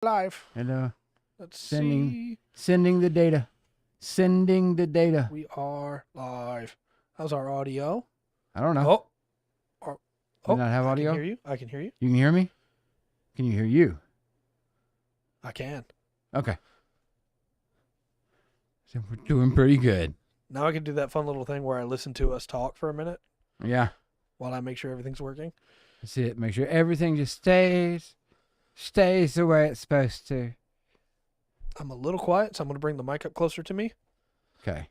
Live. Hello. Let's see. Sending the data. Sending the data. We are live. How's our audio? I don't know. Oh. Do you not have audio? I can hear you. I can hear you. You can hear me? Can you hear you? I can. Okay. So we're doing pretty good. Now I can do that fun little thing where I listen to us talk for a minute Yeah. while I make sure everything's working. That's it. Make sure everything just stays the way it's supposed to. I'm a little quiet, so I'm going to bring the mic up closer to me. Okay.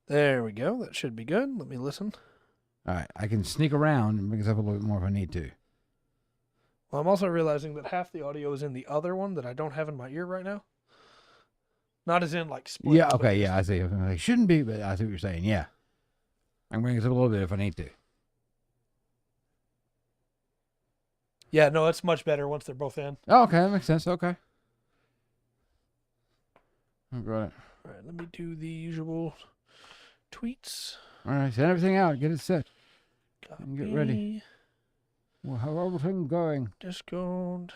There we go. That should be good. Let me listen. All right. I can sneak around and bring us up a little bit more if I need to. Well, I'm also realizing that half the audio is in the other one that I don't have in my ear right now. Not as in like split. Yeah. Okay. Yeah. I see. It shouldn't be, but I see what you're saying. Yeah. I can bring us up a little bit if I need to. Yeah, no, it's much better once they're both in. Oh, okay. That makes sense. Okay. Got it. All right, let me do the usual tweets. All right. Send everything out. Get it set. Copy. And get ready. Well, how's everything going? Discord.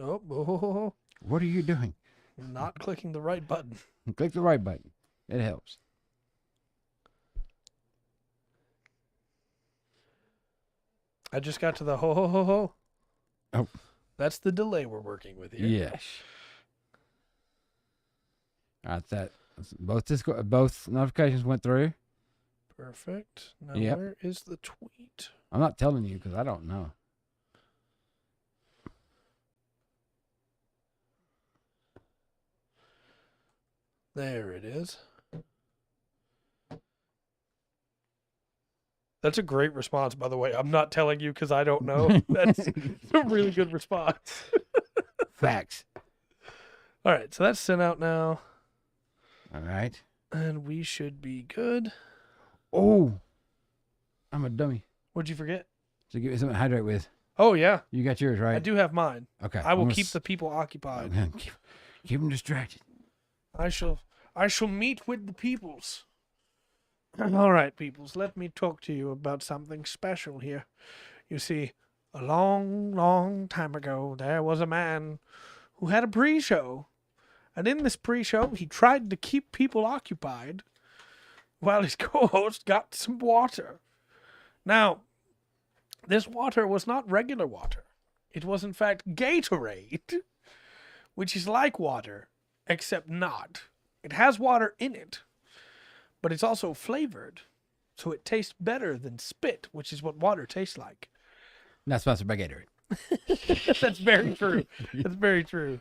Oh. What are you doing? Not clicking the right button. Click the right button. It helps. I just got to the ho. Oh. That's the delay we're working with here. Yes. All right, both notifications went through. Perfect. Now Yep. Where is the tweet? I'm not telling you because I don't know. There it is. That's a great response, by the way. I'm not telling you because I don't know. That's a really good response. Facts. All right, so that's sent out now. All right. And we should be good. Oh, I'm a dummy. What'd you forget? So give me something to hydrate with. Oh, yeah. You got yours, right? I do have mine. Okay. I will keep the people occupied. Keep them distracted. I shall meet with the peoples. All right, peoples, let me talk to you about something special here. You see, a long, long time ago, there was a man who had a pre-show. And in this pre-show, he tried to keep people occupied while his co-host got some water. Now, this water was not regular water. It was, in fact, Gatorade, which is like water, except not. It has water in it, but it's also flavored, so it tastes better than spit, which is what water tastes like. Not sponsored by Gatorade. That's very true. That's very true.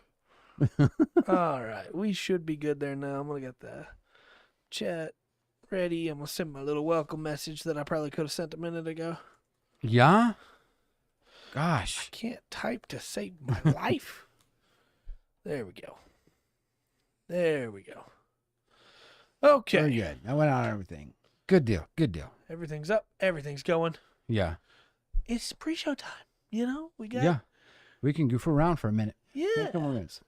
All right, we should be good there now. I'm going to get the chat ready. I'm going to send my little welcome message that I probably could have sent a minute ago. Yeah? Gosh. I can't type to save my life. There we go. There we go. Okay. Very good. I went on everything. Good deal. Good deal. Everything's up. Everything's going. Yeah. It's pre-show time. You know, we got. Yeah. We can goof around for a minute. Yeah. A couple more minutes.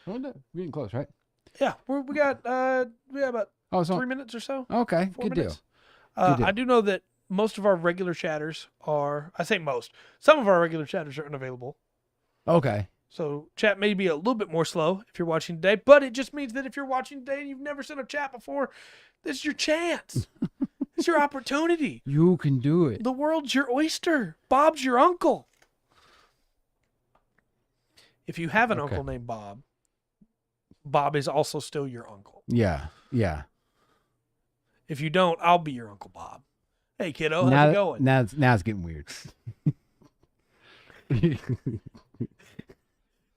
We're getting close, right? Yeah. We got about 3 minutes or so. Okay. 4 Good minutes. deal. Good deal. I do know that most of our regular chatters are. I say most. Some of our regular chatters are unavailable. Okay. So chat may be a little bit more slow if you're watching today, but it just means that if you're watching today and you've never sent a chat before, this is your chance. It's your opportunity. You can do it. The world's your oyster. Bob's your uncle. If you have an uncle named Bob, Bob is also still your uncle. Yeah. Yeah. If you don't, I'll be your Uncle Bob. Hey, kiddo, how's it going? Now it's getting weird.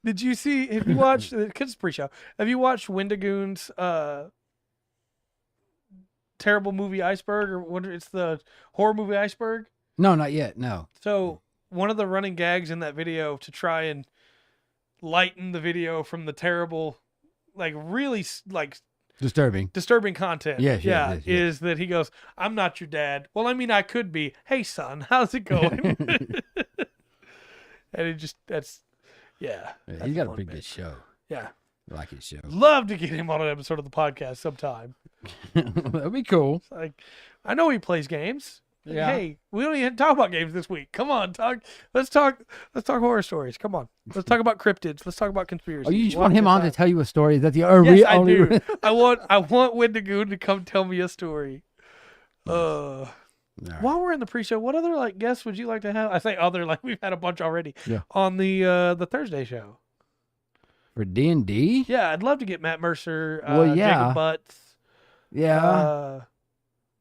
Did you see, have you watched, because it's pre-show, have you watched Wendigoon's terrible movie Iceberg, or what? It's the horror movie Iceberg? No, not yet. No. So one of the running gags in that video to try and lighten the video from the terrible, like really like disturbing content. Yes. Is that he goes, I'm not your dad. Well, I mean, I could be. Hey, son, how's it going? And it just, yeah. He's got a pretty good show. Yeah. I like his show. Love to get him on an episode of the podcast sometime. That'd be cool. It's like, I know he plays games. Yeah. Hey, we don't even talk about games this week. Come on, let's talk horror stories. Come on. Let's talk about cryptids. Let's talk about conspiracies. Oh, you just One want him at a on to time. tell you a story that the Yes, I only do. I want Wendigoon to come tell me a story. All right. While we're in the pre-show, what other like guests would you like to have? I say other, like we've had a bunch already. Yeah. On the Thursday show. For D&D? Yeah, I'd love to get Matt Mercer, Well, yeah. Jacob Butts, Yeah.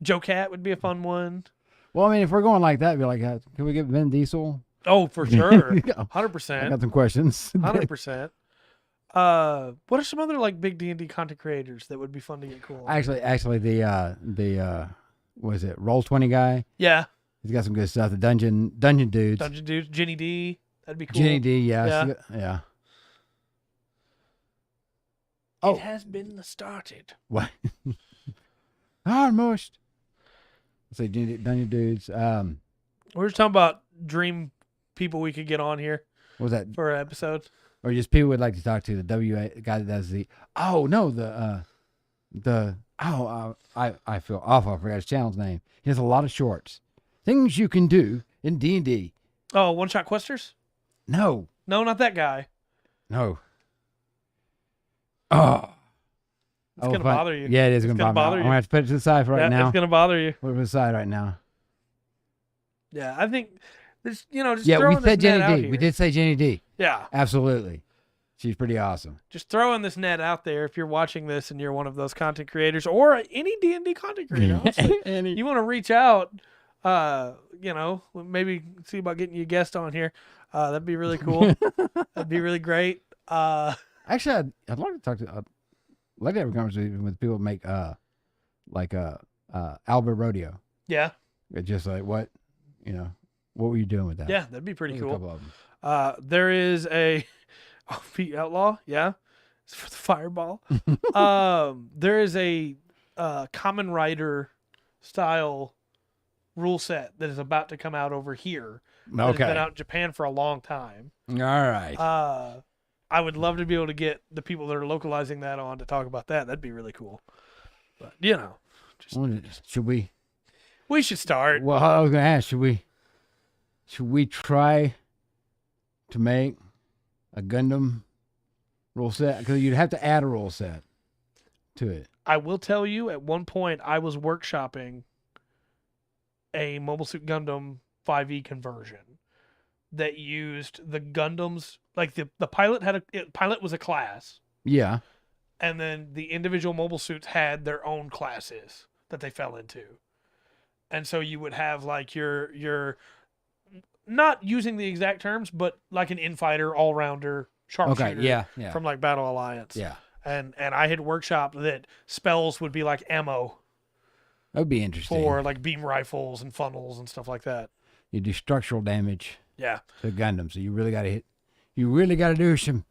Joe Cat would be a fun one. Well, I mean, if we're going like that, it'd be like, can we get Vin Diesel? Oh, for sure. I 100%. got some questions. 100%. What are some other like big D&D content creators that would be fun to get cool on? Actually, the what is it? Roll20 guy. Yeah. He's got some good stuff. The dungeon dudes. Dungeon Dudes, Jenny D. That'd be cool. Jenny D. Yeah. Yeah. Yeah. It has been started. What? Almost. Let's say dungeon dudes. We're just talking about dream people we could get on here What was that? for an episode. Or just people would like to talk to the WA guy that does the. Oh no, I feel awful. I forgot his channel's name. He has a lot of shorts. Things you can do in D&D. Oh, One Shot Questers? No. No, not that guy. No. Oh. It's going to bother you. Yeah, it is It's going to gonna bother bother me. you. I'm going to have to put it to the side for right now. It's going to bother you. Put it to the side right now. Yeah, I think this, just Yeah, throwing we said this net Jenny out D. here. We did say Jenny D. Yeah, Absolutely. She's pretty awesome. just throwing this net out there. If you're watching this and you're one of those content creators or any D&D content creator, honestly, you want to reach out, maybe see about getting you a guest on here. That'd be really cool. That'd be really great. Actually, I'd like to talk to. I'd like to have a conversation with people that make Albert Rodeo. Yeah, It's just like what were you doing with that? yeah, that'd be pretty There's a cool. couple of them. There is a Pete Outlaw. Yeah, it's for the fireball. There is a Common Rider style rule set that is about to come out over here. That has been out in Japan for a long time. All right. I would love to be able to get the people that are localizing that on to talk about that. That'd be really cool. But Should we? we should start. Well, I was going to ask. Should we try to make a Gundam rule set? Because you'd have to add a rule set to it. I will tell you, at one point, I was workshopping a Mobile Suit Gundam 5e conversion that used the Gundams, like the pilot pilot was a class, Yeah. and then the individual mobile suits had their own classes that they fell into. And so you would have like your not using the exact terms, but like an infighter, all-rounder, sharpshooter Okay. Yeah. from like Battle Alliance. Yeah. And I had workshopped that spells would be like ammo That would be interesting. for like beam rifles and funnels and stuff like that. You do structural damage Yeah. to Gundam, so you really got to hit. You really got to do some.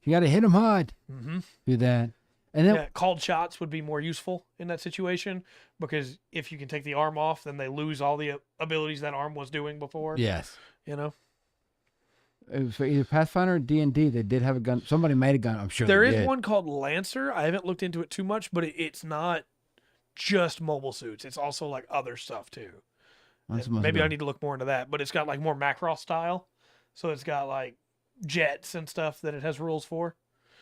You got to hit them hard. Mm-hmm. Do that, and then Called shots would be more useful in that situation because if you can take the arm off, then they lose all the abilities that arm was doing before. yes, You know, it was for either Pathfinder or D&D. They did have a gun. Somebody made a gun. I'm sure there they is did. one called Lancer. I haven't looked into it too much, but it's not just mobile suits. It's also like other stuff too. Maybe I need to look more into that, but it's got like more Macross style. So it's got like jets and stuff that it has rules for.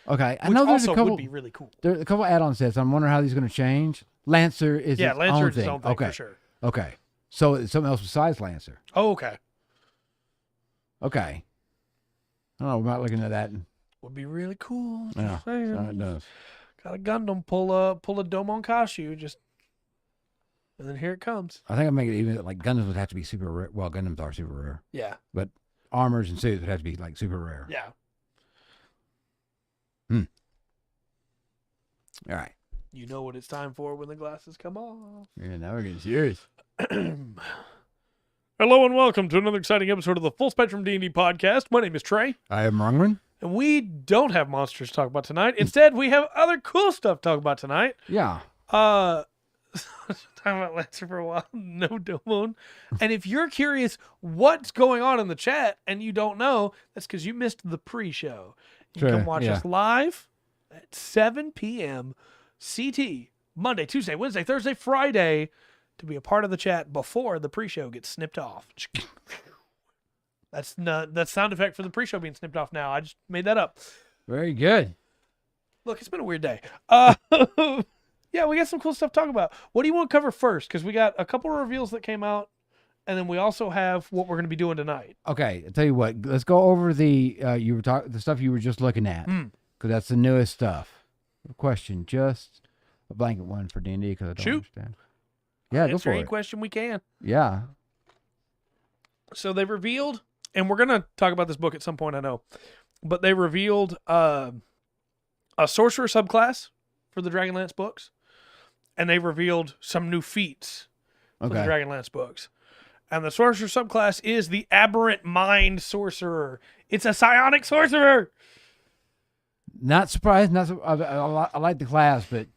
Okay, I Which know there's also a couple. would be really cool. There's a couple add-on sets. I'm wondering how these are going to change. Lancer is its Lancer own is thing. its own thing Okay, for sure. okay. So it's something else besides Lancer. Oh, okay. Okay. I don't know. We're not looking at that. Would be really cool. Yeah, Just saying. it does. Got a Gundam, pull a Domon Kashu, and then here it comes. I think I make it even like Gundams would have to be super rare. Well, Gundams are super rare, Yeah. but armors and suits would have to be like super rare. Yeah. All right. You know what it's time for when the glasses come off. Yeah, now we're getting serious. Hello and welcome to another exciting episode of the Full Spectrum D&D podcast. My name is Trey, I am Rungren. and we don't have monsters to talk about tonight. Instead, we have other cool stuff to talk about tonight. Yeah. Talking about Lancer for a while, no Domon. And if you're curious what's going on in the chat and you don't know, that's because you missed the pre-show. You Sure, can watch yeah. us live at 7 p.m. CT, Monday, Tuesday, Wednesday, Thursday, Friday, to be a part of the chat before the pre-show gets snipped off. That's sound effect for the pre-show being snipped off now. I just made that up. Very good. Look, it's been a weird day. Yeah, we got some cool stuff to talk about. What do you want to cover first? Because we got a couple of reveals that came out, and then we also have what we're going to be doing tonight. Okay, I'll tell you what. Let's go over the the stuff you were just looking at, because that's the newest stuff. Question, just a blanket one for D&D because I don't understand. Yeah, go for Answer any it. question we can. Yeah. So they revealed, and we're going to talk about this book at some point, I know, but they revealed a sorcerer subclass for the Dragonlance books, and they revealed some new feats for the Dragonlance books. And the sorcerer subclass is the Aberrant Mind Sorcerer. It's a psionic sorcerer. Not surprised. I like the class, but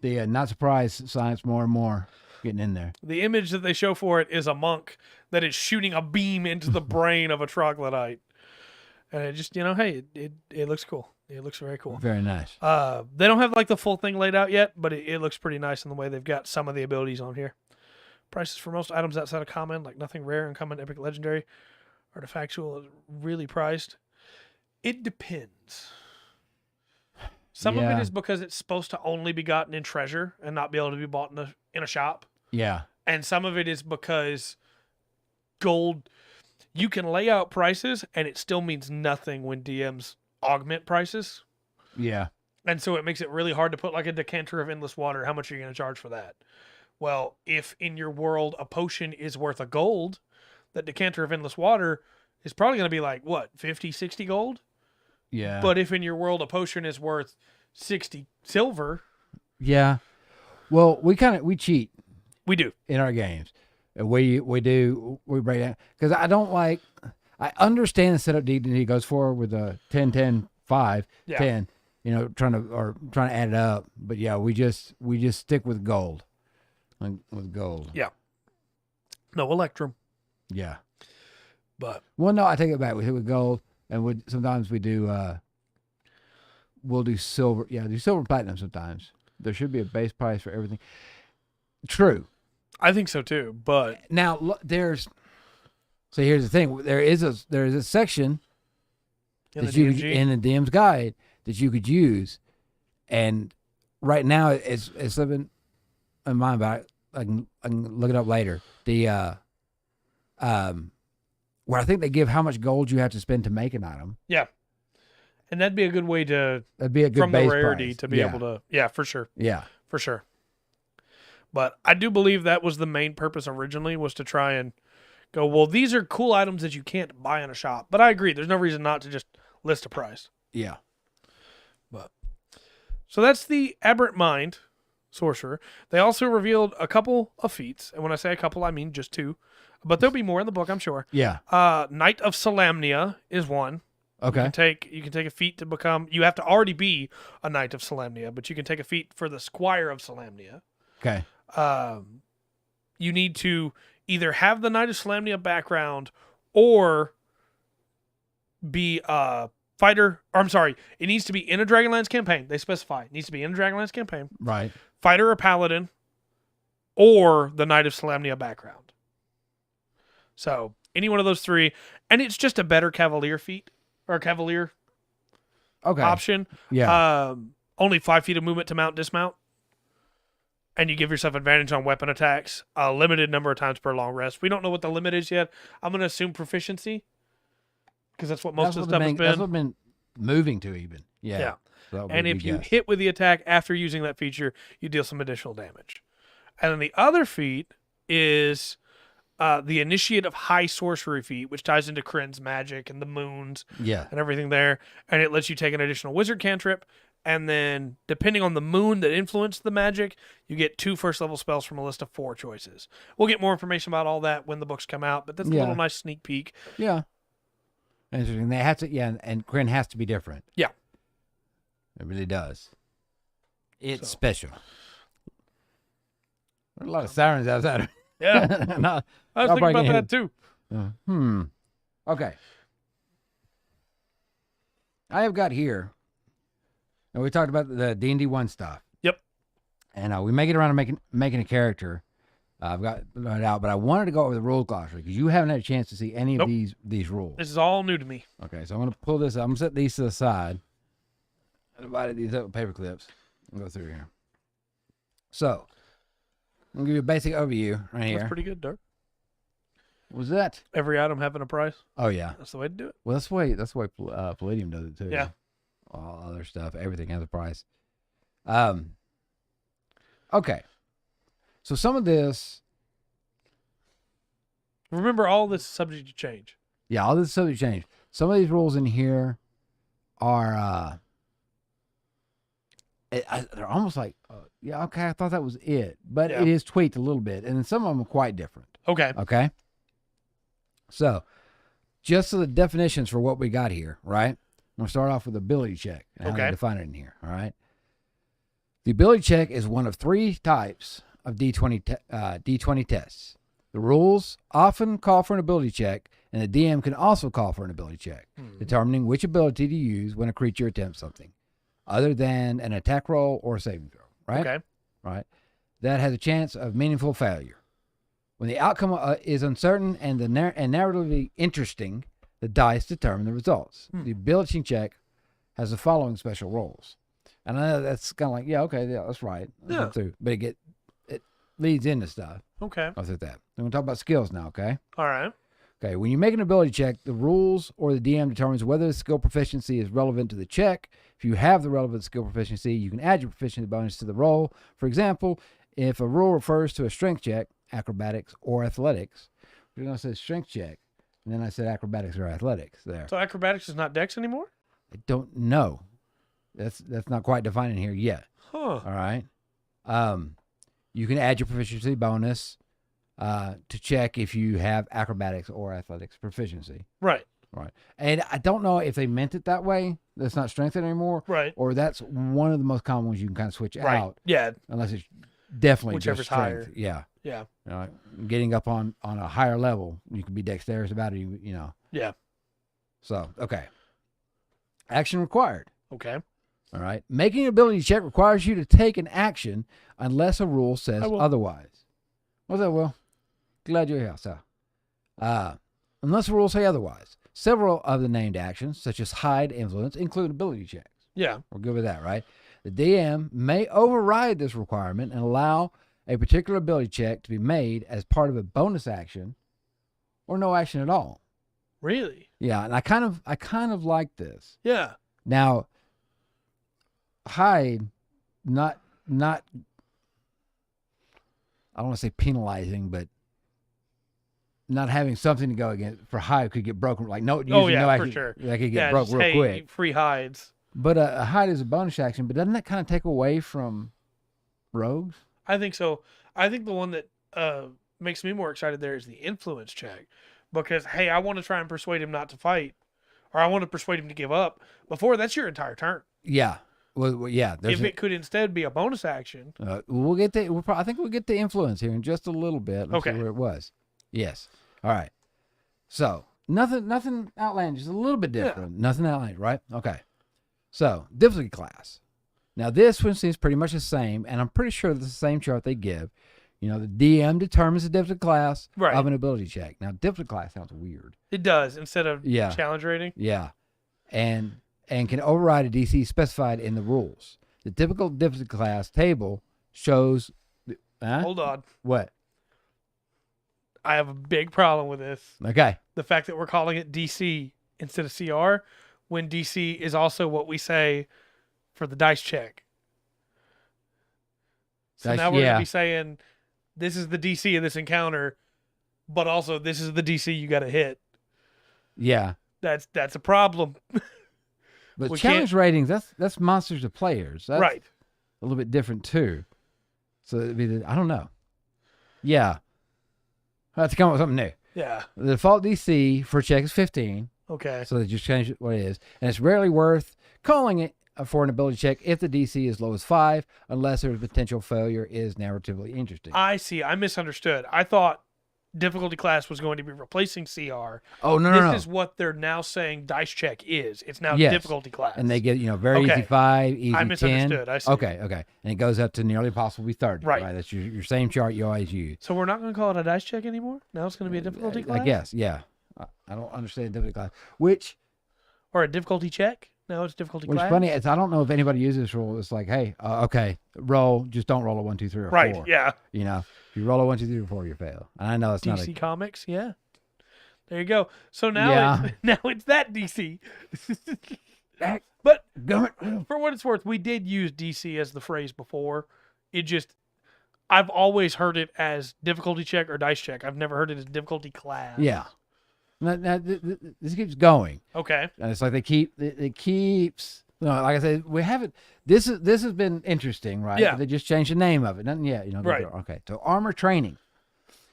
the not surprised science more and more getting in there. The image that they show for it is a monk that is shooting a beam into the brain of a troglodyte. And it just, hey, it looks cool. It looks very cool. Very nice. They don't have like the full thing laid out yet, but it looks pretty nice in the way they've got some of the abilities on here. Prices for most items outside of common, like nothing rare, uncommon, epic, legendary, artifactual, is really priced. It depends. Some of it is because it's supposed to only be gotten in treasure and not be able to be bought in a shop. Yeah. And some of it is because gold, you can lay out prices and it still means nothing when DMs augment prices. Yeah. And so it makes it really hard to put like a decanter of endless water. How much are you going to charge for that? Well, if in your world a potion is worth a gold, that decanter of endless water is probably going to be like, what, 50, 60 gold? Yeah. But if in your world a potion is worth 60 silver. Yeah. Well, we cheat. We do. In our games. We break down. Because I understand the setup D&D goes forward with a 10, 10, 5, 10, trying to add it up. But yeah, we just stick with gold. With gold. Yeah. No Electrum. Yeah. But. Well, no, I take it back. We hit with gold, and sometimes we do, we'll do silver. Yeah, do silver and platinum sometimes. There should be a base price for everything. True. I think so too, but. Now, here's the thing. There is a section in the DM's guide that you could use, and right now it's slipping in mind, but I can look it up later. The where I think they give how much gold you have to spend to make an item. Yeah, and that'd be a good way to. That'd be a good from base the rarity price. To be able to. Yeah, for sure. Yeah, for sure. But I do believe that was the main purpose originally, was to try and go, well, these are cool items that you can't buy in a shop. But I agree, there's no reason not to just list a price. Yeah. But so that's the Aberrant Mind Sorcerer. They also revealed a couple of feats. And when I say a couple, I mean just 2. But there'll be more in the book, I'm sure. Yeah. Knight of Solamnia is one. Okay. You can take a feat to become, you have to already be a Knight of Solamnia, but you can take a feat for the Squire of Solamnia. Okay. You need to either have the Knight of Solamnia background or be a fighter. Or I'm sorry, it needs to be in a Dragonlance campaign. They specify it needs to be in a Dragonlance campaign. Right. Fighter or paladin, or the Knight of Solamnia background. So any one of those 3, and it's just a better Cavalier feat or Cavalier option. Yeah. Only 5 feet of movement to mount, dismount. And you give yourself advantage on weapon attacks a limited number of times per long rest. We don't know what the limit is yet. I'm going to assume proficiency, because that's what most of the stuff has been. That's what been moving to even. Yeah. So and if you hit with the attack after using that feature, you deal some additional damage. And then the other feat is the Initiate of High Sorcery feat, which ties into Kryn's magic and the moons and everything there. And it lets you take an additional wizard cantrip. And then, depending on the moon that influenced the magic, you get 2 first-level spells from a list of 4 choices. We'll get more information about all that when the books come out, but that's a little nice sneak peek. Yeah. Interesting. They have to, and Kryn has to be different. Yeah. It really does. It's special. There's a lot of sirens outside. Yeah. I was thinking about that too. Okay. I have got here. And we talked about the D&D 1 stuff. Yep. And we make it around to making a character. I've got it out, but I wanted to go over the rules glossary because you haven't had a chance to see any of these rules. This is all new to me. Okay, so I'm going to pull this. I'm going to set these to the side. I divided these up with paper clips. I'll go through here. So, I'm going to give you a basic overview right here. That's pretty good, Dirk. What was that? Every item having a price. Oh, yeah. That's the way to do it. Well, that's the way Palladium does it, too. Yeah. All other stuff. Everything has a price. Okay. So, some of this... Remember, all this is subject to change. Yeah, all this is subject to change. Some of these rules in here are... they're almost like, yeah, okay, I thought that was it. But it is tweaked a little bit. And then some of them are quite different. Okay. Okay? So, just so the definitions for what we got here, right? I'm going to start off with ability check. And how to define it in here, all right? The ability check is one of 3 types of D20 tests. The rules often call for an ability check, and the DM can also call for an ability check, determining which ability to use when a creature attempts something, other than an attack roll or a saving throw, right? Okay. Right. That has a chance of meaningful failure. When the outcome is uncertain and narratively interesting, the dice determine the results. The ability check has the following special roles. And I know that's kind of like, yeah, okay, yeah, that's right. Yeah. But it leads into stuff. Okay. I'll say that. I'm going to talk about skills now, okay? All right. Okay, when you make an ability check, the rules or the DM determines whether the skill proficiency is relevant to the check. If you have the relevant skill proficiency, you can add your proficiency bonus to the roll. For example, if a rule refers to a strength check, acrobatics, or athletics, we're going to say strength check, and then I said acrobatics or athletics there. So acrobatics is not dex anymore? I don't know. That's not quite defined in here yet. Huh. All right. You can add your proficiency bonus to check if you have acrobatics or athletics proficiency. Right. Right. And I don't know if they meant it that way. That's not strength anymore. Right. Or that's one of the most common ones you can kind of switch out. Yeah. Unless it's definitely Whichever's just strength. higher. Yeah. Yeah. You know, getting up on a higher level, you can be dexterous about it, you know. Yeah. So, okay. Action required. Okay. All right. Making an ability check requires you to take an action unless a rule says otherwise. What's that, Will? Glad you're here, sir. Unless the rules say otherwise. Several of the named actions, such as hide, influence, include ability checks. Yeah. We're good with that, right? The DM may override this requirement and allow a particular ability check to be made as part of a bonus action or no action at all. Really? Yeah, and I kind of like this. Yeah. Now, hide, not I don't want to say penalizing, but not having something to go against for hide could get broken. Like no, no action, for sure. That could get broke real quick. Free hides. But a hide is a bonus action. But doesn't that kind of take away from rogues? I think so. I think the one that makes me more excited there is the influence check, because hey, I want to try and persuade him not to fight, or I want to persuade him to give up. Before that's your entire turn. Yeah. Well, yeah. If it could instead be a bonus action, we'll get the. I think we'll get the influence here in just a little bit. Let's see where it was. Yes. All right. So nothing outlandish. A little bit different. Yeah. Nothing outlandish, right? Okay. So difficulty class. Now this one seems pretty much the same, and I'm pretty sure it's the same chart they give. You know, the DM determines the difficulty class of an ability check. Now difficulty class sounds weird. It does instead of challenge rating. Yeah. And can override a DC specified in the rules. The typical difficulty class table shows. Hold on. What? I have a big problem with this. Okay. The fact that we're calling it DC instead of CR, when DC is also what we say for the dice check. So now we're going to be saying this is the DC of this encounter, but also this is the DC you got to hit. Yeah. That's a problem. But challenge ratings, that's monsters of players. That's right. A little bit different too. So it'd be I don't know. Yeah. I have to come up with something new. Yeah. The default DC for a check is 15. Okay. So they just change it what it is. And it's rarely worth calling it for an ability check if the DC is low as 5, unless there's potential failure is narratively interesting. I see. I misunderstood. I thought difficulty class was going to be replacing CR. Oh no, This is what they're now saying dice check is. It's now difficulty class. And they get very easy 5, easy 10. I misunderstood. I see. Okay. And it goes up to nearly possibly 30. Right. That's your same chart you always use. So we're not going to call it a dice check anymore? Now it's going to be a difficulty class? I guess, yeah. I don't understand difficulty class. Which... Or a difficulty check? No, it's difficulty class. What's funny is I don't know if anybody uses this rule. It's like, hey, okay, roll. Just don't roll a 1, 2, 3, or 4. Right, yeah. You know, if you roll a 1, 2, 3, or 4, you fail. And I know it's not DC Comics, yeah. There you go. So now, it's that DC. But for what it's worth, we did use DC as the phrase before. I've always heard it as difficulty check or dice check. I've never heard it as difficulty class. Yeah. Now, this keeps going. Okay. And it's like it keeps. Like I said, we haven't. This has been interesting, right? Yeah. But they just changed the name of it. Nothing yet, Right. Okay. So armor training.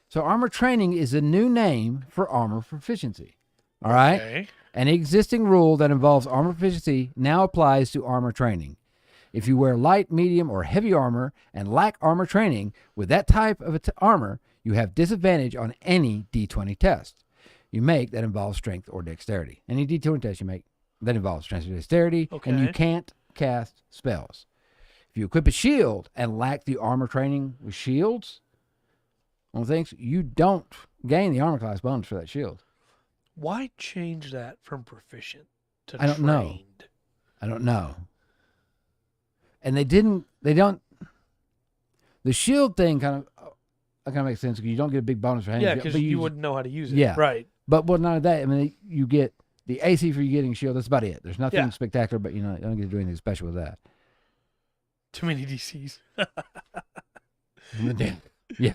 So armor training is a new name for armor proficiency. All right. Okay. An existing rule that involves armor proficiency now applies to armor training. If you wear light, medium, or heavy armor and lack armor training with that type of armor, you have disadvantage on any D20 test you make that involves strength or dexterity. Any D20 test you make that involves strength or dexterity, and you can't cast spells. If you equip a shield and lack the armor training with shields, on things, you don't gain the armor class bonus for that shield. Why change that from proficient to I don't know. And they don't. The shield thing kind of makes sense because you don't get a big bonus for handling. Yeah, because you wouldn't know how to use it. Yeah. Right. But not only that, I mean, you get the AC for you getting a shield. That's about it. There's nothing spectacular, but you don't get to do anything special with that. Too many DCs. Yeah.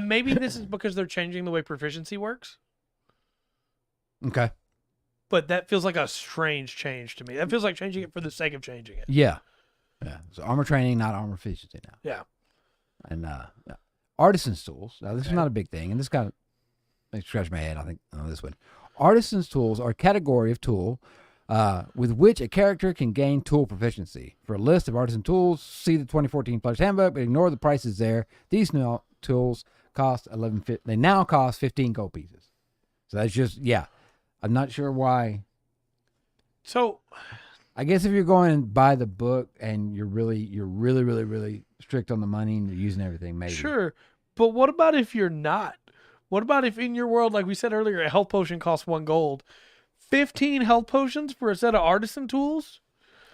Maybe this is because they're changing the way proficiency works. Okay. But that feels like a strange change to me. That feels like changing it for the sake of changing it. Yeah. So armor training, not armor efficiency now. Yeah. And artisan's tools. Now this is not a big thing, and this kind of makes me scratch my head. I think on this one. Artisan's tools are a category of tool with which a character can gain tool proficiency. For a list of artisan tools, see the 2014 Player's Handbook, but ignore the prices there. These new tools cost they now cost 15 gold pieces. So that's just I'm not sure why. So I guess if you're going by the book and you're really strict on the money and you're using everything, maybe. Sure. But what about if you're not? What about if in your world, like we said earlier, a health potion costs 1 gold? 15 health potions for a set of artisan tools?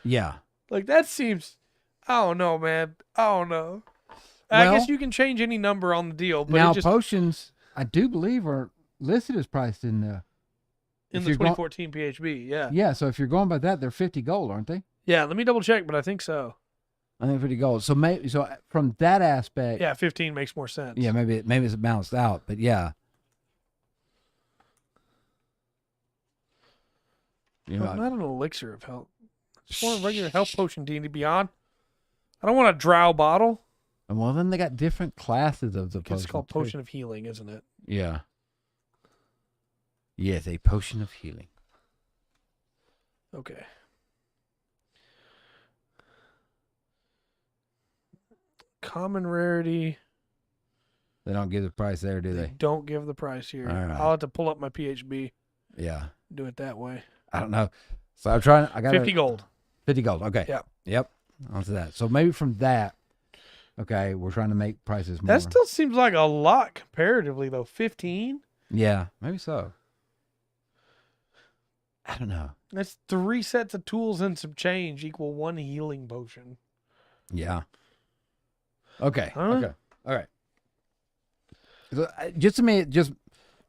Yeah. Like that seems, I don't know, man. I don't know. I guess you can change any number on the deal. But now potions, I do believe, are listed as priced in the 2014 PHB, yeah. Yeah, so if you're going by that, they're 50 gold, aren't they? Yeah, let me double check, but I think so. I think 50 gold. So from that aspect, 15 makes more sense. Yeah, maybe it's balanced out, but yeah. Not an elixir of health. I just want a regular health potion, D&D Beyond. I don't want a drow bottle. And well, then they got different classes of the potion. It's called Potion of Healing, isn't it? Yeah. Yes, a potion of healing. Okay. Common rarity. They don't give the price there, do they? Don't give the price here. All right. I'll have to pull up my PHB. Yeah. Do it that way. I don't know. So I'm trying. I got 50 gold. 50 gold. Okay. Yep. Onto that. So maybe from that. Okay, we're trying to make prices more. That still seems like a lot comparatively, though. 15? Yeah, maybe so. I don't know. That's 3 sets of tools and some change equal 1 healing potion. Yeah. Okay. Huh? Okay. All right. So, just to me, just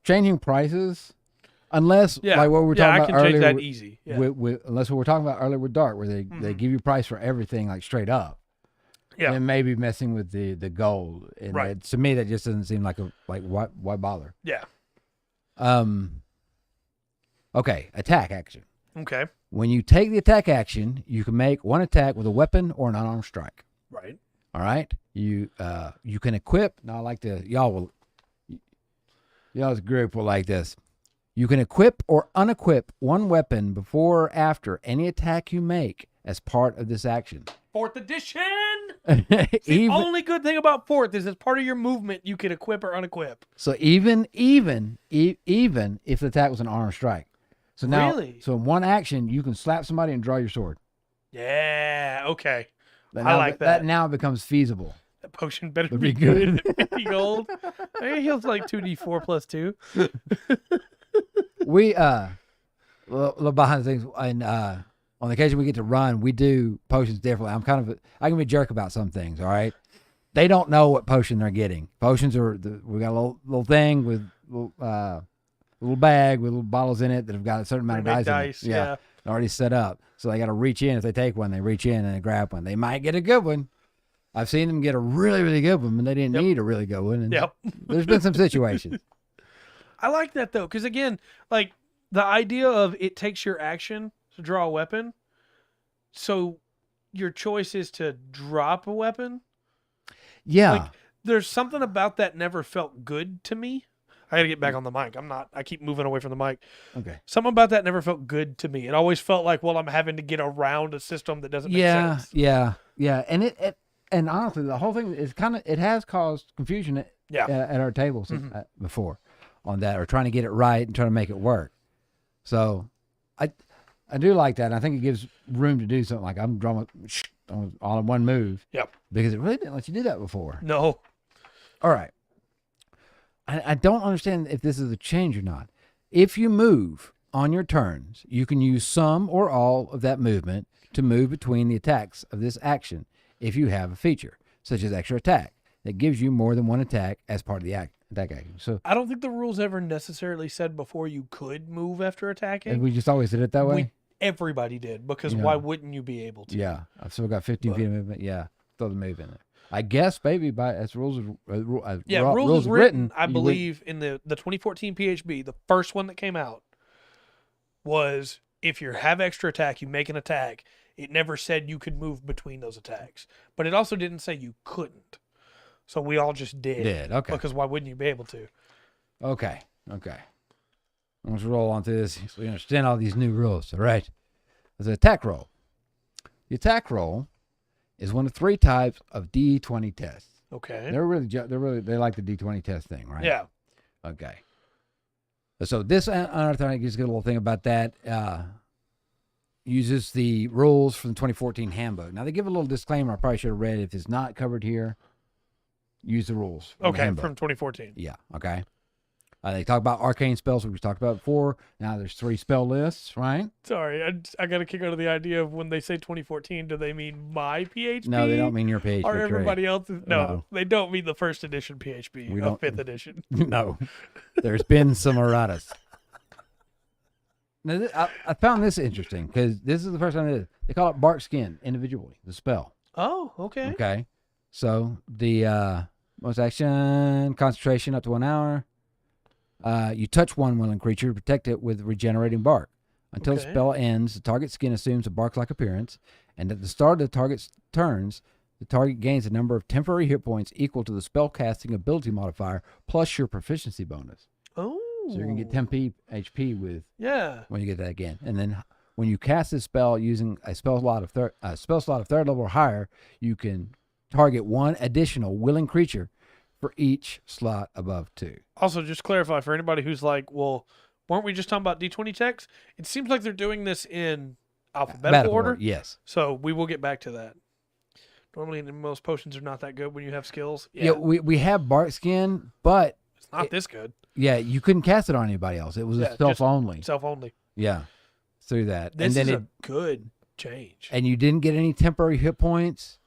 changing prices, unless like what we were talking about earlier. I can change that easy. Yeah. Unless what we were talking about earlier with Dark, where they give you price for everything like straight up. Yeah. And maybe messing with the gold. And right. To me, that just doesn't seem like why bother? Yeah. Okay. Attack action. Okay. When you take the attack action, you can make 1 attack with a weapon or an unarmed strike. Right. All right. You can equip. Now, I like to y'all's group will like this. You can equip or unequip 1 weapon before or after any attack you make as part of this action. 4th edition. The only good thing about 4th is as part of your movement, you can equip or unequip. So even if the attack was an armed strike. So now, really? So in one action, you can slap somebody and draw your sword. Yeah. Okay. I like that. That now becomes feasible. That potion better be good than 50 gold. It heals like 2d4 plus 2. We little behind the things, and on the occasion we get to run, we do potions differently. I can be a jerk about some things. All right, they don't know what potion they're getting. Potions we got a little thing with little bag with little bottles in it that have got a certain amount of dice in it. Yeah, already set up. So they got to reach in. If they take one, they reach in and they grab one. They might get a good one. I've seen them get a really, really good one, and they didn't need a really good one. And there's been some situations. I like that though, because again, like the idea of it takes your action to draw a weapon, so your choice is to drop a weapon. Yeah, like, there's something about that never felt good to me. I gotta get back on the mic. I keep moving away from the mic. Okay. Something about that never felt good to me. It always felt like, well, I'm having to get around a system that doesn't make sense. Yeah. And honestly, the whole thing is it has caused confusion at our tables before on that, or trying to get it right and trying to make it work. So I do like that. And I think it gives room to do something like I'm drawing all in one move. Yep. Because it really didn't let you do that before. No. All right. I don't understand if this is a change or not. If you move on your turns, you can use some or all of that movement to move between the attacks of this action if you have a feature, such as extra attack, that gives you more than one attack as part of the attack action. So I don't think the rules ever necessarily said before you could move after attacking. We just always did it that way? Everybody did, because why wouldn't you be able to? Yeah. I've still got 15 feet of movement. Yeah. Throw the move in there. I guess maybe as rules rules is written. I believe in the 2014 PHB, the first one that came out was if you have extra attack, you make an attack. It never said you could move between those attacks, but it also didn't say you couldn't. So we all just did. Okay. Because why wouldn't you be able to? Okay. Let's roll on through this so we understand all these new rules. All right. There's an attack roll. The attack roll is one of 3 types of D20 tests. Okay. They like the D20 test thing, right? Yeah. Okay. So this another thing, just get a little thing about that. Uses the rules from the 2014 handbook. Now they give a little disclaimer. I probably should have read. If it's not covered here, use the rules. From 2014. Yeah. Okay. They talk about arcane spells, which we talked about before. Now there's 3 spell lists, right? Sorry, I got a kick out of the idea of when they say 2014, do they mean my PHP? No, they don't mean your PHP. Or everybody else's? No, they don't mean the first edition PHP, 5th edition. No, there's been some erratas. Now, I found this interesting because this is the first time they call it bark skin individually, the spell. Oh, okay. Okay. So the most action, concentration up to 1 hour. You touch one willing creature, protect it with regenerating bark. Until the spell ends, the target skin assumes a bark-like appearance, and at the start of the target's turns, the target gains a number of temporary hit points equal to the spellcasting ability modifier plus your proficiency bonus. Oh. So you're going to get 10 HP with when you get that again. And then when you cast this spell using a spell slot of third level or higher, you can target 1 additional willing creature for each slot above 2. Also, just clarify for anybody who's like, well, weren't we just talking about D20 checks? It seems like they're doing this in alphabetical order. Yes. So we will get back to that. Normally, most potions are not that good when you have skills. Yeah, we have bark skin, but it's not this good. Yeah, you couldn't cast it on anybody else. It was a self only. Self only. Yeah, through that. This is a good change. And you didn't get any temporary hit points.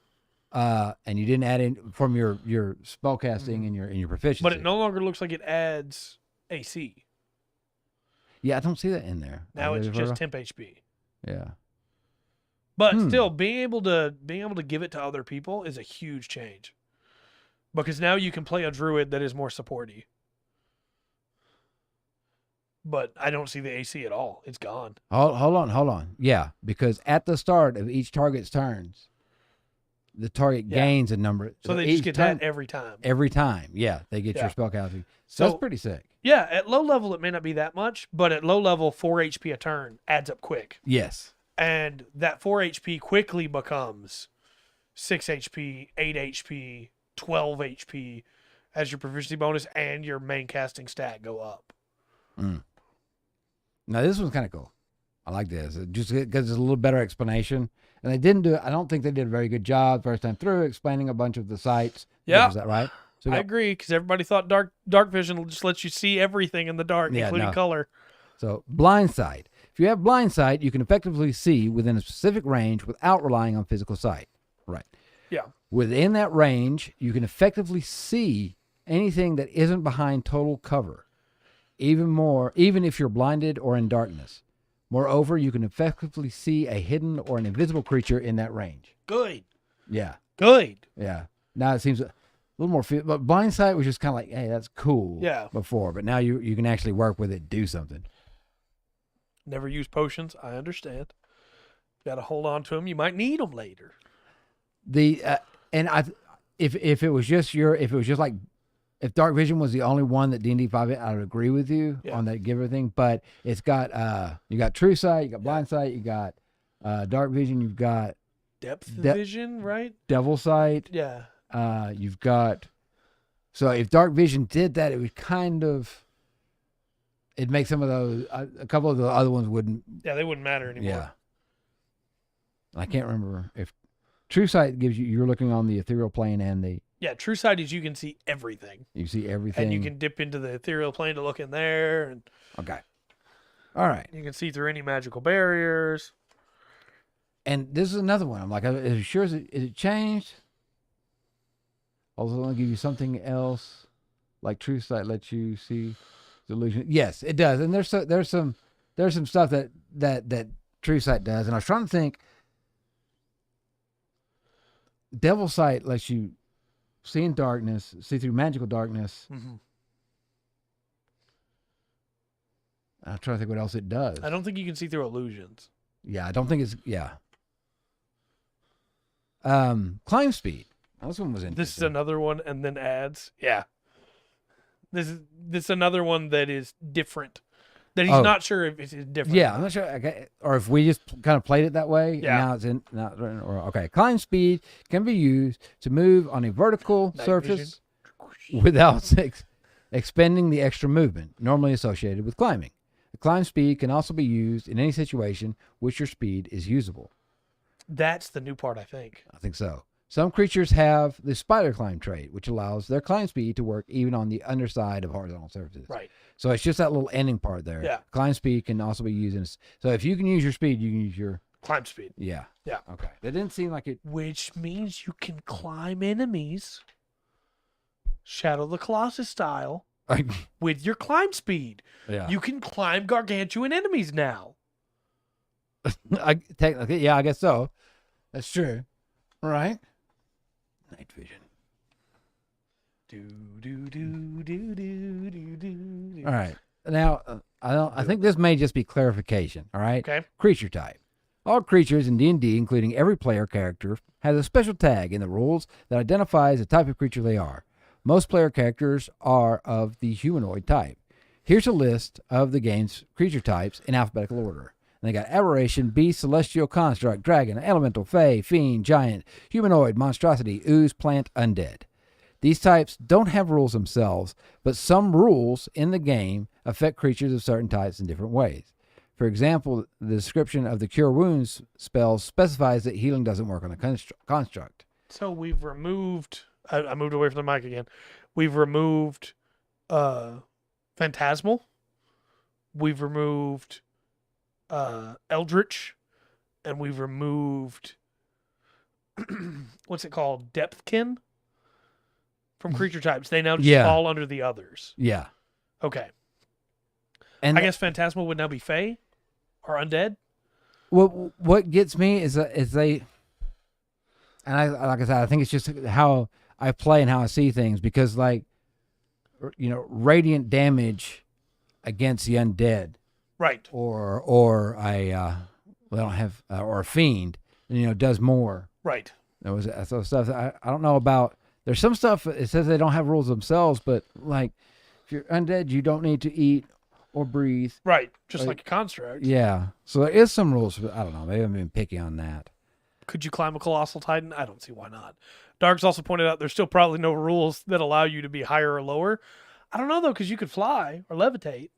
And you didn't add in from your spellcasting and your proficiency. But it no longer looks like it adds AC. Yeah, I don't see that in there. Now it's just temp HP. Yeah. But still, being able to give it to other people is a huge change. Because now you can play a druid that is more supporty. But I don't see the AC at all. It's gone. Hold on. Yeah, because at the start of each target's turns, the target gains a number. So they just get that every time. Every time, yeah, they get your spellcasting. So that's pretty sick. Yeah, at low level it may not be that much, but at low level, 4 HP a turn adds up quick. Yes. And that 4 HP quickly becomes 6 HP, 8 HP, 12 HP as your proficiency bonus and your main casting stat go up. Mm. Now, this one's kind of cool. I like this. Just because it's a little better explanation. And they didn't do it. I don't think they did a very good job first time through explaining a bunch of the sites. Yeah. Is that right? So I agree, because everybody thought dark vision just lets you see everything in the dark, including color. So, blind sight. If you have blind sight, you can effectively see within a specific range without relying on physical sight. Right. Yeah. Within that range, you can effectively see anything that isn't behind total cover. Even if you're blinded or in darkness. Moreover, you can effectively see a hidden or an invisible creature in that range. Good. Yeah. Good. Yeah. Now it seems a little more, but blind sight was just kind of like, hey, that's cool. Yeah. Before, but now you can actually work with it, do something. Never use potions. I understand. Got to hold on to them. You might need them later. If it was just like, if dark vision was the only one that D&D 5, I would agree with you on that giver thing. But it's got you got true sight, you got blind sight, you got dark vision, you've got depth vision, right? Devil sight. Yeah. You've got. So if dark vision did that, it would kind of. It'd make some of those. A couple of the other ones wouldn't. Yeah, they wouldn't matter anymore. Yeah. I can't remember if true sight gives you. You're looking on the ethereal plane and the. Yeah, true sight is you can see everything. You see everything. And you can dip into the ethereal plane to look in there. And okay. All right. You can see through any magical barriers. And this is another one. I'm like, is it changed? Also, I'll give you something else. Like true sight lets you see the illusion. Yes, it does. And there's some stuff that true sight does. And I was trying to think. Devil sight lets you see in darkness, see through magical darkness. Mm-hmm. I'm trying to think what else it does. I don't think you can see through illusions. Yeah, I don't think it's climb speed. This one was interesting. This is another one, and then adds. Yeah. This is another one that is different. That he's not sure if it's different. Yeah, I'm not sure. Okay. Or if we just kind of played it that way. Yeah. Now it's in. Okay. Climb speed can be used to move on a vertical surface without expending the extra movement normally associated with climbing. The climb speed can also be used in any situation which your speed is usable. That's the new part, I think. I think so. Some creatures have the spider climb trait, which allows their climb speed to work even on the underside of horizontal surfaces. Right. So it's just that little ending part there. Yeah. Climb speed can also be used in. So if you can use your speed, you can use your climb speed. Yeah. Yeah. Okay. That didn't seem like it. Which means you can climb enemies, Shadow of the Colossus style, with your climb speed. Yeah. You can climb gargantuan enemies now. Technically, yeah, I guess so. That's true. All right. Night vision. All right. Now, I think this may just be clarification. All right. Okay. Creature type. All creatures in D&D, including every player character, has a special tag in the rules that identifies the type of creature they are. Most player characters are of the humanoid type. Here's a list of the game's creature types in alphabetical order. And they got aberration, beast, celestial, construct, dragon, elemental, fey, fiend, giant, humanoid, monstrosity, ooze, plant, undead. These types don't have rules themselves, but some rules in the game affect creatures of certain types in different ways. For example, the description of the Cure Wounds spell specifies that healing doesn't work on the construct. So we've removed... I moved away from the mic again. We've removed Phantasmal. We've removed Eldritch. And we've removed... what's it called? Depthkin? From creature types. They now just fall under the others. Yeah. Okay. And I guess Phantasmal would now be Fey? Or Undead? What gets me is they... And like I said, I think it's just how I play and how I see things, because radiant damage against the undead, right? Or a fiend, does more, right? There was so stuff that I don't know about. There's some stuff it says they don't have rules themselves, but like if you're undead, you don't need to eat or breathe. Right, just like a construct. Yeah. So there is some rules, but I don't know. They haven't been picky on that. Could you climb a colossal titan? I don't see why not. Dark's also pointed out there's still probably no rules that allow you to be higher or lower. I don't know though, because you could fly or levitate.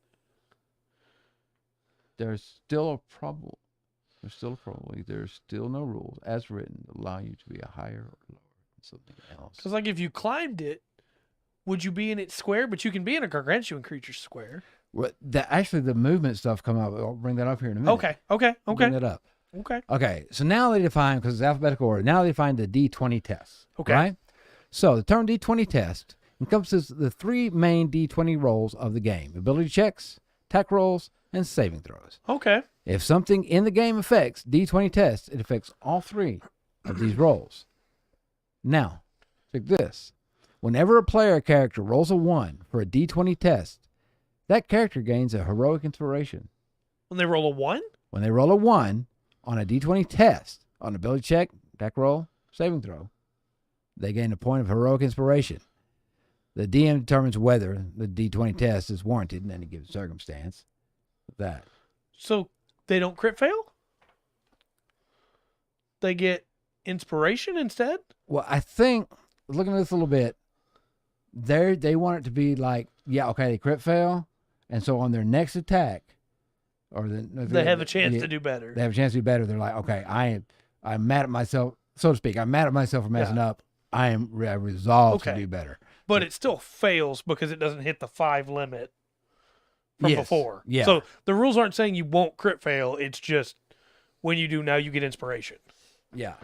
There's still a problem. There's still no rules as written that allow you to be a higher or lower than something else. Because like if you climbed it, would you be in its square? But you can be in a gargantuan creature's square. Well, actually, the movement stuff come up. I'll bring that up here in a minute. Okay. Bring that up. Okay. So now they define, because it's alphabetical order, now they define the D20 test. Okay. Right? So the term D20 test encompasses the 3 main D20 roles of the game: ability checks, attack rolls, and saving throws. Okay. If something in the game affects D20 tests, it affects all 3 of these rolls. Now, check this. Whenever a player character rolls a 1 for a D20 test, that character gains a heroic inspiration. When they roll a 1? When they roll a 1 on a D20 test, on ability check, attack roll, saving throw, they gain a point of heroic inspiration. The DM determines whether the D20 test is warranted in any given circumstance. That. So they don't crit fail? They get inspiration instead? Well, I think, looking at this a little bit, they want it to be like, yeah, okay, they crit fail, and so on their next attack, or they have a chance to do better. They have a chance to do better. They're like, okay, I'm mad at myself, so to speak. I'm mad at myself for messing up. I resolved to do better. But it still fails because it doesn't hit the 5 limit from before. Yeah. So the rules aren't saying you won't crit fail. It's just when you do now, you get inspiration. Yeah.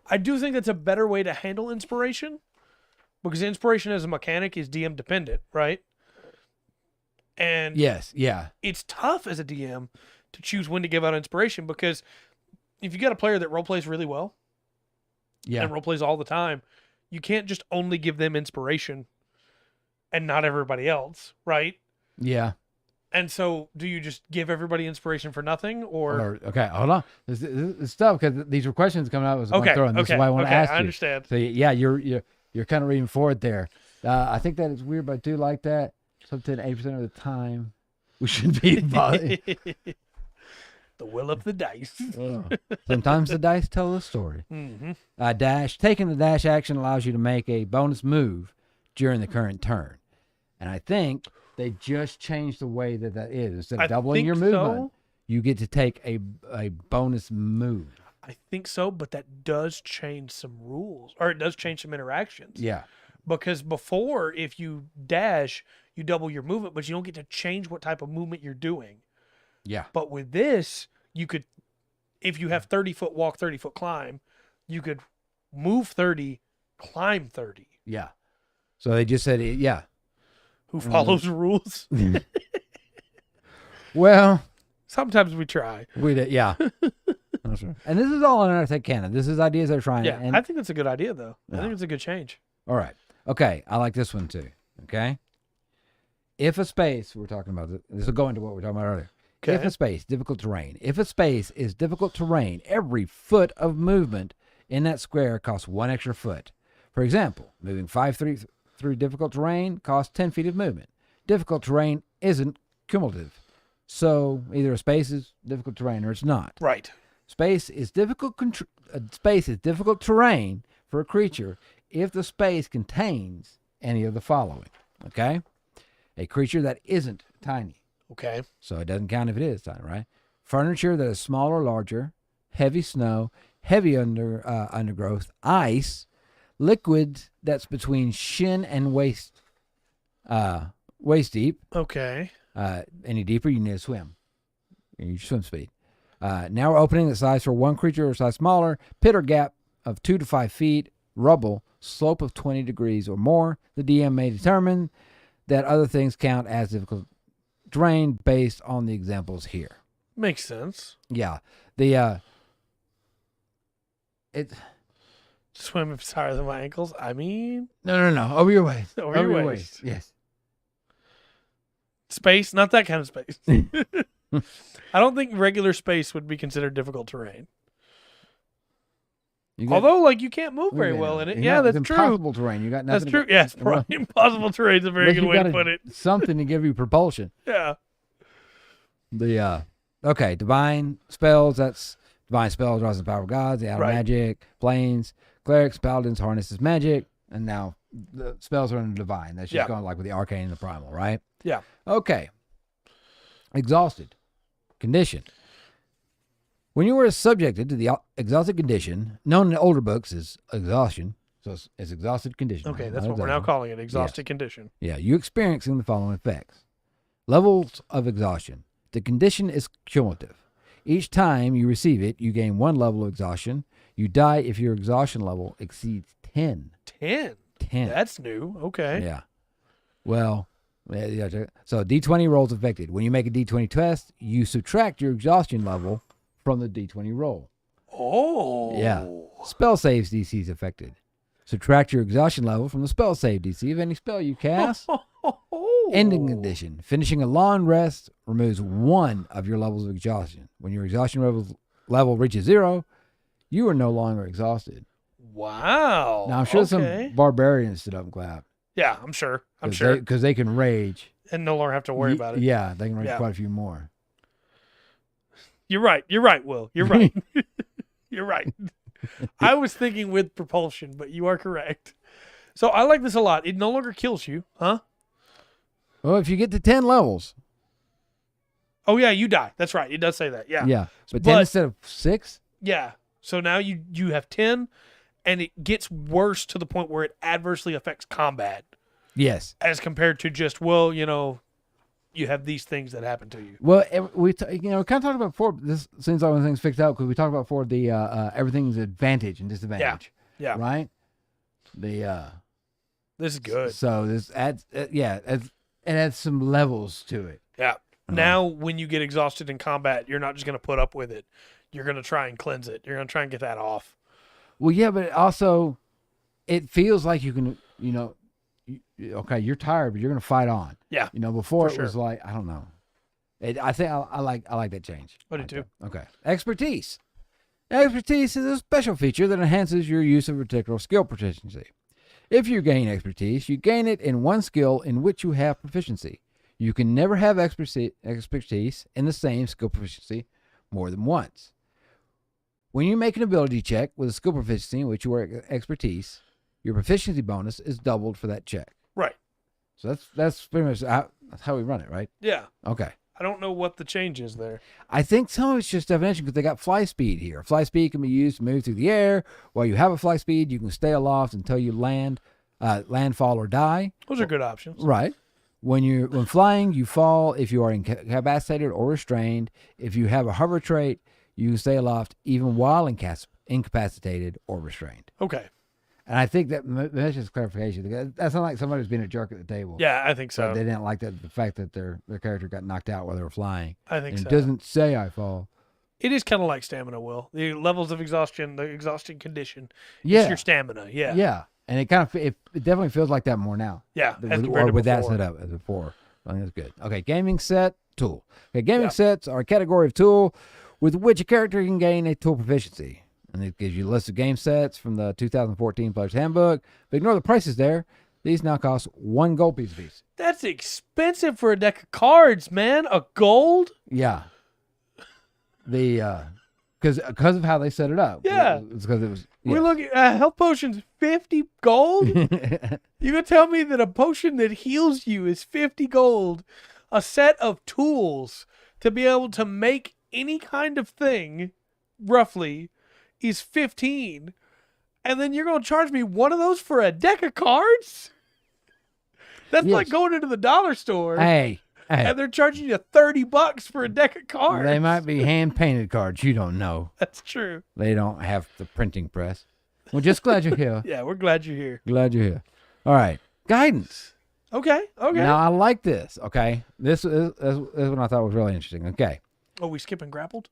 I do think that's a better way to handle inspiration, because inspiration as a mechanic is DM dependent, right? And yes, yeah, it's tough as a DM to choose when to give out inspiration, because if you got a player that role plays really well, and role plays all the time, you can't just only give them inspiration and not everybody else, right? Yeah. And so, do you just give everybody inspiration for nothing, or okay, hold on. This stuff, because these were questions coming out. This is why I want to ask you. I understand. So yeah, you're kind of reading forward there. I think that is weird, but I do like that. Something 80% of the time, we should be involved. The will of the dice. Sometimes the dice tell a story. Mm-hmm. Dash. Taking the dash action allows you to make a bonus move during the current turn, and I think they just changed the way that is. Instead of doubling your movement, you get to take a bonus move. I think so, but that does change some rules, or it does change some interactions. Yeah. Because before, if you dash, you double your movement, but you don't get to change what type of movement you're doing. Yeah. But with this, you could, if you have 30-foot walk, 30-foot climb, you could move 30, climb 30. Yeah. So they just said, yeah. Who follows the rules? Well, sometimes we try. We did, yeah. That's right. And this is all in our canon. This is ideas they're trying. Yeah, and I think that's a good idea, though. I think it's a good change. All right. Okay, I like this one too. Okay. If a space, we're talking about this will go into what we were talking about earlier. Okay. If a space, difficult terrain. If a space is difficult terrain, every foot of movement in that square costs 1 extra foot. For example, moving 5 feet through difficult terrain costs 10 feet of movement. Difficult terrain isn't cumulative. So either a space is difficult terrain or it's not. Right. Space is difficult terrain for a creature if the space contains any of the following. Okay? A creature that isn't tiny. Okay. So it doesn't count if it is tiny, right? Furniture that is small or larger, heavy snow, heavy undergrowth, ice, liquid that's between shin and waist deep. Okay. Any deeper, you need to swim. Your swim speed. Narrow opening the size for one creature or size smaller, pit or gap of 2 to 5 feet, rubble, slope of 20 degrees or more. The DM may determine that other things count as difficult terrain based on the examples here. Makes sense. Yeah. Swim if it's higher than my ankles. I mean, no. Over your waist. Over your waist. Yes. Space, not that kind of space. I don't think regular space would be considered difficult terrain. Although, you can't move very well in it. Yeah, that's true. Impossible terrain. You got nothing. That's true. Yes, impossible terrain is a very good way to put it. Something to give you propulsion. Yeah. Okay, divine spells. That's divine spells rise in the power of gods. The outer Right. magic, planes, clerics, paladins harnesses magic, and now the spells are in the divine. That's just going like with the arcane and the primal, right? Yeah. Okay. Exhausted condition. When you were subjected to the exhausted condition, known in older books as exhaustion, so it's exhausted condition. Okay, right? that's Not what we're now exhaustion. calling it, exhausted condition. Yeah, you experiencing the following effects. Levels of exhaustion. The condition is cumulative. Each time you receive it, you gain 1 level of exhaustion. You die if your exhaustion level exceeds 10. 10. 10. That's new. Okay. Yeah. Well, so D20 rolls affected. When you make a D20 test, you subtract your exhaustion level from the D20 roll. Oh. Yeah. Spell saves DC is affected. Subtract your exhaustion level from the spell save DC of any spell you cast. Ending condition. Finishing a long rest removes 1 of your levels of exhaustion. When your exhaustion level reaches 0, you are no longer exhausted. Wow. Now, I'm sure some barbarians stood up and clapped. Yeah, I'm sure. I'm sure. Because they can rage. And no longer have to worry about it. Yeah, they can rage quite a few more. You're right. You're right, Will. You're right. You're right. I was thinking with propulsion, but you are correct. So I like this a lot. It no longer kills you, huh? Well, if you get to 10 levels. Oh, yeah, you die. That's right. It does say that. Yeah. Yeah. But 10 instead of 6? Yeah. So now you have 10, and it gets worse to the point where it adversely affects combat. Yes. As compared to just, well, you have these things that happen to you. Well, we kind of talked about before. This seems like when things fixed out because we talked about before the everything's advantage and disadvantage. Yeah. Right. This is good. So this adds, it adds some levels to it. Yeah. Now, when you get exhausted in combat, you're not just going to put up with it. You're going to try and cleanse it. You're going to try and get that off. Well, yeah, but also, it feels like you can, okay, you're tired, but you're going to fight on. Yeah. Before it was like, I don't know. I think I like that change. I do too. Okay. Expertise. Expertise is a special feature that enhances your use of a particular skill proficiency. If you gain expertise, you gain it in one skill in which you have proficiency. You can never have expertise in the same skill proficiency more than once. When you make an ability check with a skill proficiency in which you are expertise, your proficiency bonus is doubled for that check. Right. So that's pretty much that's how we run it, right? Yeah. Okay. I don't know what the change is there. I think some of it's just definition because they got fly speed here. Fly speed can be used to move through the air. While you have a fly speed, you can stay aloft until you landfall or die. Those are good options. Right. When flying, you fall if you are incapacitated or restrained. If you have a hover trait, you can stay aloft even while incapacitated or restrained. Okay. And I think that's just clarification. That's not like somebody who's being a jerk at the table. Yeah, I think so. They didn't like the fact that their character got knocked out while they were flying. I think so. It doesn't say I fall. It is kind of like stamina, Will. The levels of exhaustion, the exhausting condition. Yeah. It's your stamina. Yeah. Yeah. And it it definitely feels like that more now. Yeah. With that setup as before. I think that's good. Okay. Gaming set, tool. Okay. Gaming sets are a category of tool with which a character can gain a tool proficiency. And it gives you a list of game sets from the 2014 Player's Handbook. But ignore the prices there. These now cost 1 gold piece apiece. That's expensive for a deck of cards, man. A gold? Yeah. Because of how they set it up. Yeah. It's because it was. We're looking at health potions, 50 gold? You gonna tell me that a potion that heals you is 50 gold? A set of tools to be able to make any kind of thing, roughly, is 15. And then you're gonna charge me one of those for a deck of cards? That's like going into the dollar store. Hey. And they're charging you $30 for a deck of cards. They might be hand-painted cards. You don't know. That's true. They don't have the printing press. We're just glad you're here. Yeah, we're glad you're here. Glad you're here. All right. Guidance. Okay. Now, I like this, okay? This is what I thought was really interesting. Okay. Oh, we skipping grappled?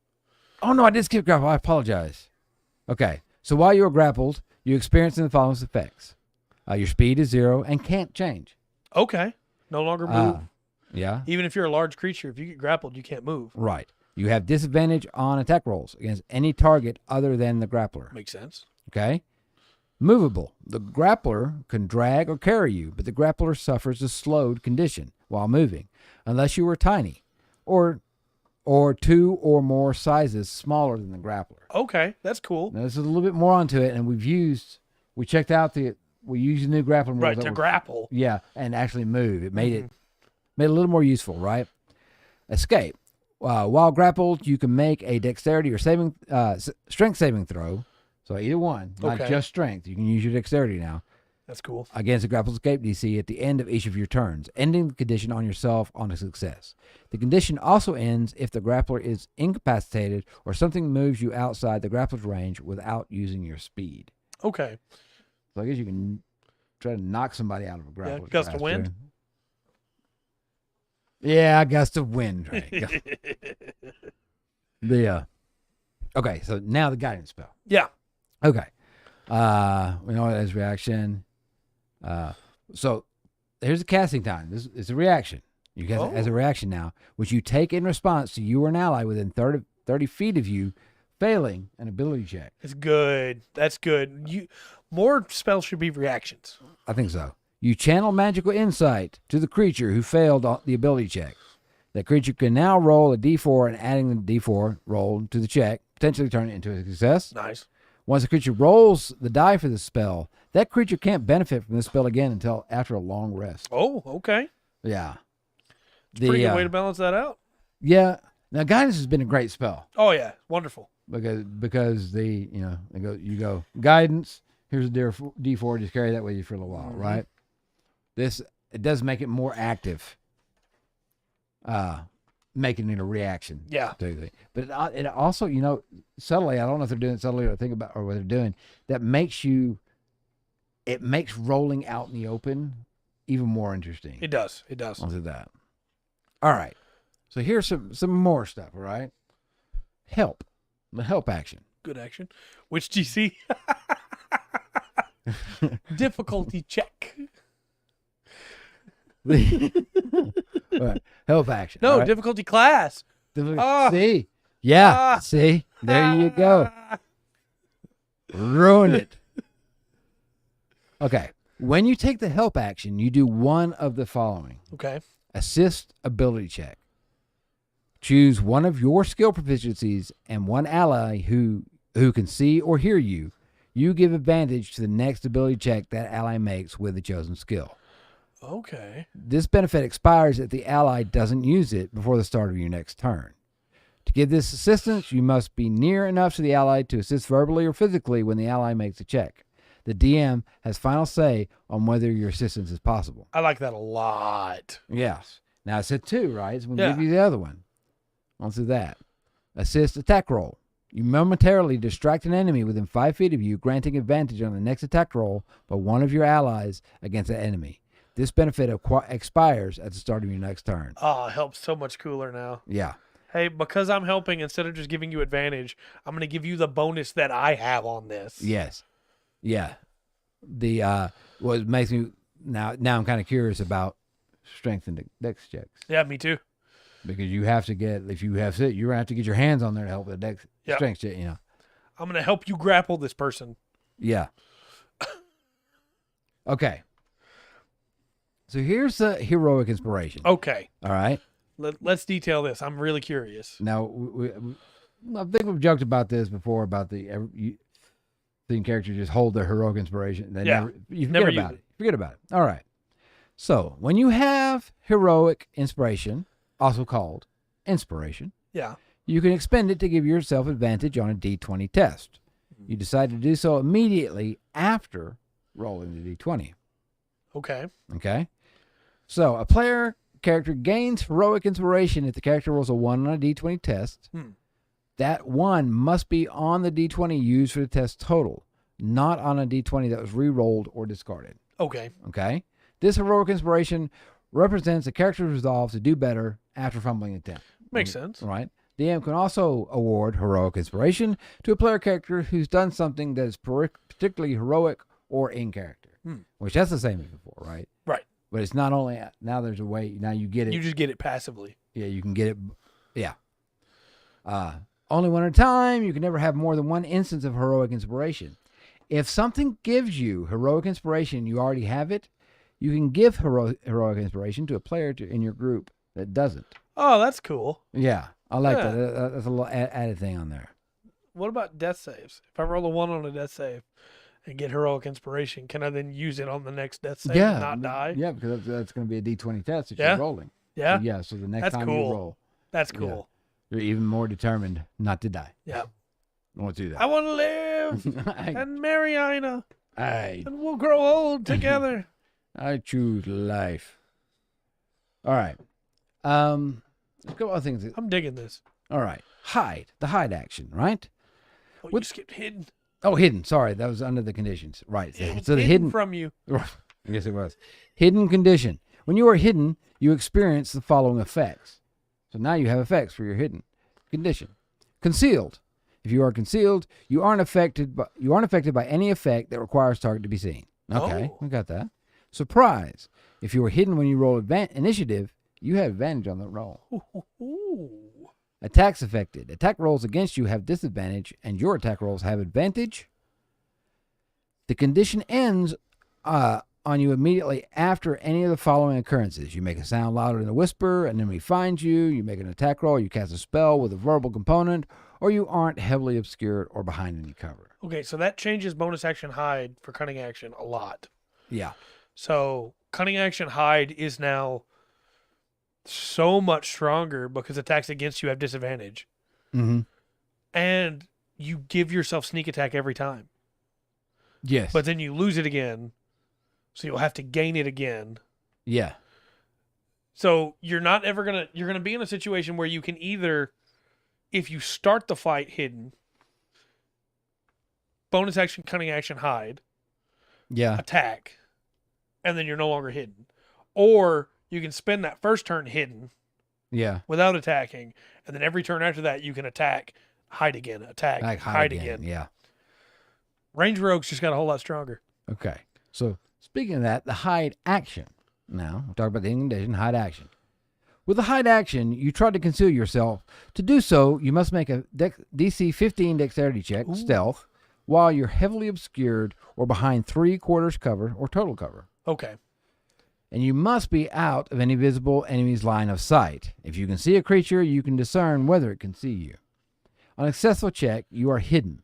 Oh, no, I did skip grapple. I apologize. Okay. So while you are grappled, you experience the following effects. Your speed is 0 and can't change. Okay. No longer move. Yeah. Even if you're a large creature, if you get grappled, you can't move. Right. You have disadvantage on attack rolls against any target other than the grappler. Makes sense. Okay. Movable. The grappler can drag or carry you, but the grappler suffers a slowed condition while moving, unless you are tiny or or 2 or more sizes smaller than the grappler. Okay, that's cool. Now, this is a little bit more onto it, and we used the new grappling rules. Right, to grapple. Yeah, and actually move. It made it a little more useful, right? Escape. While grappled, you can make a dexterity or strength saving throw. So either one, not just strength. You can use your dexterity now. That's cool. Against the grapple escape DC at the end of each of your turns, ending the condition on yourself on a success. The condition also ends if the grappler is incapacitated or something moves you outside the grappler's range without using your speed. Okay. So I guess you can try to knock somebody out of a grapple. Yeah, gust of wind. Yeah, gust of wind. Right. Okay, so now the guidance spell. Yeah. Okay. We know it as reaction. So here's the casting time. This is a reaction. You cast it as a reaction now, which you take in response to you or an ally within 30 feet of you failing an ability check. It's good. That's good. More spells should be reactions. I think so. You channel magical insight to the creature who failed the ability check. That creature can now roll a d4 and adding the d4 roll to the check, potentially turn it into a success. Nice. Once the creature rolls the die for the spell, that creature can't benefit from this spell again until after a long rest. Oh, okay. Yeah. It's a pretty good way to balance that out. Yeah. Now, guidance has been a great spell. Oh, yeah. Wonderful. Because you go, guidance, here's a d4, just carry that with you for a little while, right? It does make it more active, making it a reaction. Yeah. But it also, subtly, I don't know if they're doing it subtly or think about or what they're doing, it makes rolling out in the open even more interesting. It does. I'll do that. All right. So here's some more stuff, all right? Help. The help action. Good action. Which DC? Difficulty check. Right. Help action. No, right? difficulty class. See? Yeah. See? There you go. Ruined it. Okay. When you take the help action, you do one of the following. Okay. Assist ability check. Choose one of your skill proficiencies and one ally who can see or hear you. You give advantage to the next ability check that ally makes with the chosen skill. Okay. This benefit expires if the ally doesn't use it before the start of your next turn. To give this assistance, you must be near enough to the ally to assist verbally or physically when the ally makes a check. The DM has final say on whether your assistance is possible. I like that a lot. Yes. Now, I said 2, right? So we'll give you the other one. Let's do that. Assist attack roll. You momentarily distract an enemy within 5 feet of you, granting advantage on the next attack roll by one of your allies against the enemy. This benefit expires at the start of your next turn. Oh, it helps so much cooler now. Yeah. Hey, because I'm helping, instead of just giving you advantage, I'm going to give you the bonus that I have on this. Yes. Yeah. What makes me now I'm kind of curious about strength and dex checks. Yeah, me too. Because you have to get, if you have sit, you're going to have to get your hands on there to help the dex strength check, I'm going to help you grapple this person. Yeah. Okay. So here's the heroic inspiration. Okay. All right. Let's detail this. I'm really curious. Now, I think we've joked about this before about the characters just hold their heroic inspiration. You forget about it. Forget about it. All right. So when you have heroic inspiration, also called inspiration, you can expend it to give yourself advantage on a D20 test. You decide to do so immediately after rolling the D20. Okay. Okay. So a player character gains heroic inspiration if the character rolls a 1 on a D20 test. That 1 must be on the D20 used for the test total, not on a D20 that was re-rolled or discarded. Okay. Okay. This heroic inspiration represents the character's resolve to do better after fumbling attempt. Makes sense. Right. The DM can also award heroic inspiration to a player character who's done something that is particularly heroic or in character, which that's the same as before, right? Right. But it's not only, now there's a way, now you get it. You just get it passively. Yeah, you can get it. Yeah. Only one at a time. You can never have more than one instance of heroic inspiration. If something gives you heroic inspiration, you already have it, you can give heroic inspiration to a player in your group that doesn't. Oh, that's cool. Yeah. I like Yeah. that. That's a little added thing on there. What about death saves? If I roll a 1 on a death save and get heroic inspiration, can I then use it on the next death save and not die? Yeah, because that's going to be a D20 test that Yeah. you're rolling. Yeah. So the next That's time cool. you roll, That's cool. you're even more determined not to die. Yeah. I want to do that. I want to live and marry Ina, I and we'll grow old together. choose life. All right. Let's go other things. I'm digging this. All right. Hide. The hide action, right? Oh, you What- skipped hidden. Oh, hidden. Sorry, that was under the conditions. Right. It was So the hidden hidden. from you. Yes, it was. Hidden condition. When you are hidden, you experience the following effects. So now you have effects for your hidden condition. Concealed. If you are concealed, you aren't affected by any effect that requires target to be seen. Okay, Oh. we got that. Surprise. If you are hidden when you roll initiative, you have advantage on the roll. Ooh. Attacks affected. Attack rolls against you have disadvantage, and your attack rolls have advantage. The condition ends on you immediately after any of the following occurrences. You make a sound louder than a whisper, an enemy finds you, you make an attack roll, you cast a spell with a verbal component, or you aren't heavily obscured or behind any cover. Okay, so that changes bonus action hide for cunning action a lot. Yeah. So cunning action hide is now so much stronger because attacks against you have disadvantage. Mm-hmm. And you give yourself sneak attack every time. Yes. But then you lose it again. So you'll have to gain it again. yeah. So you're not ever you're gonna be in a situation where you can either, if you start the fight hidden, bonus action, cunning action, hide, Yeah. attack, and then you're no longer hidden. Or you can spend that first turn hidden Yeah. without attacking, and then every turn after that you can attack, hide again, attack, Like hide again. Yeah. Range rogues just got a whole lot stronger. Okay. So speaking of that, the hide action. Now, we'll talk about the condition, hide action. With the hide action, you try to conceal yourself. To do so, you must make a DC 15 dexterity check, stealth, while you're heavily obscured or behind 3/4 cover or total cover. Okay. And you must be out of any visible enemy's line of sight. If you can see a creature, you can discern whether it can see you. On a successful check, you are hidden.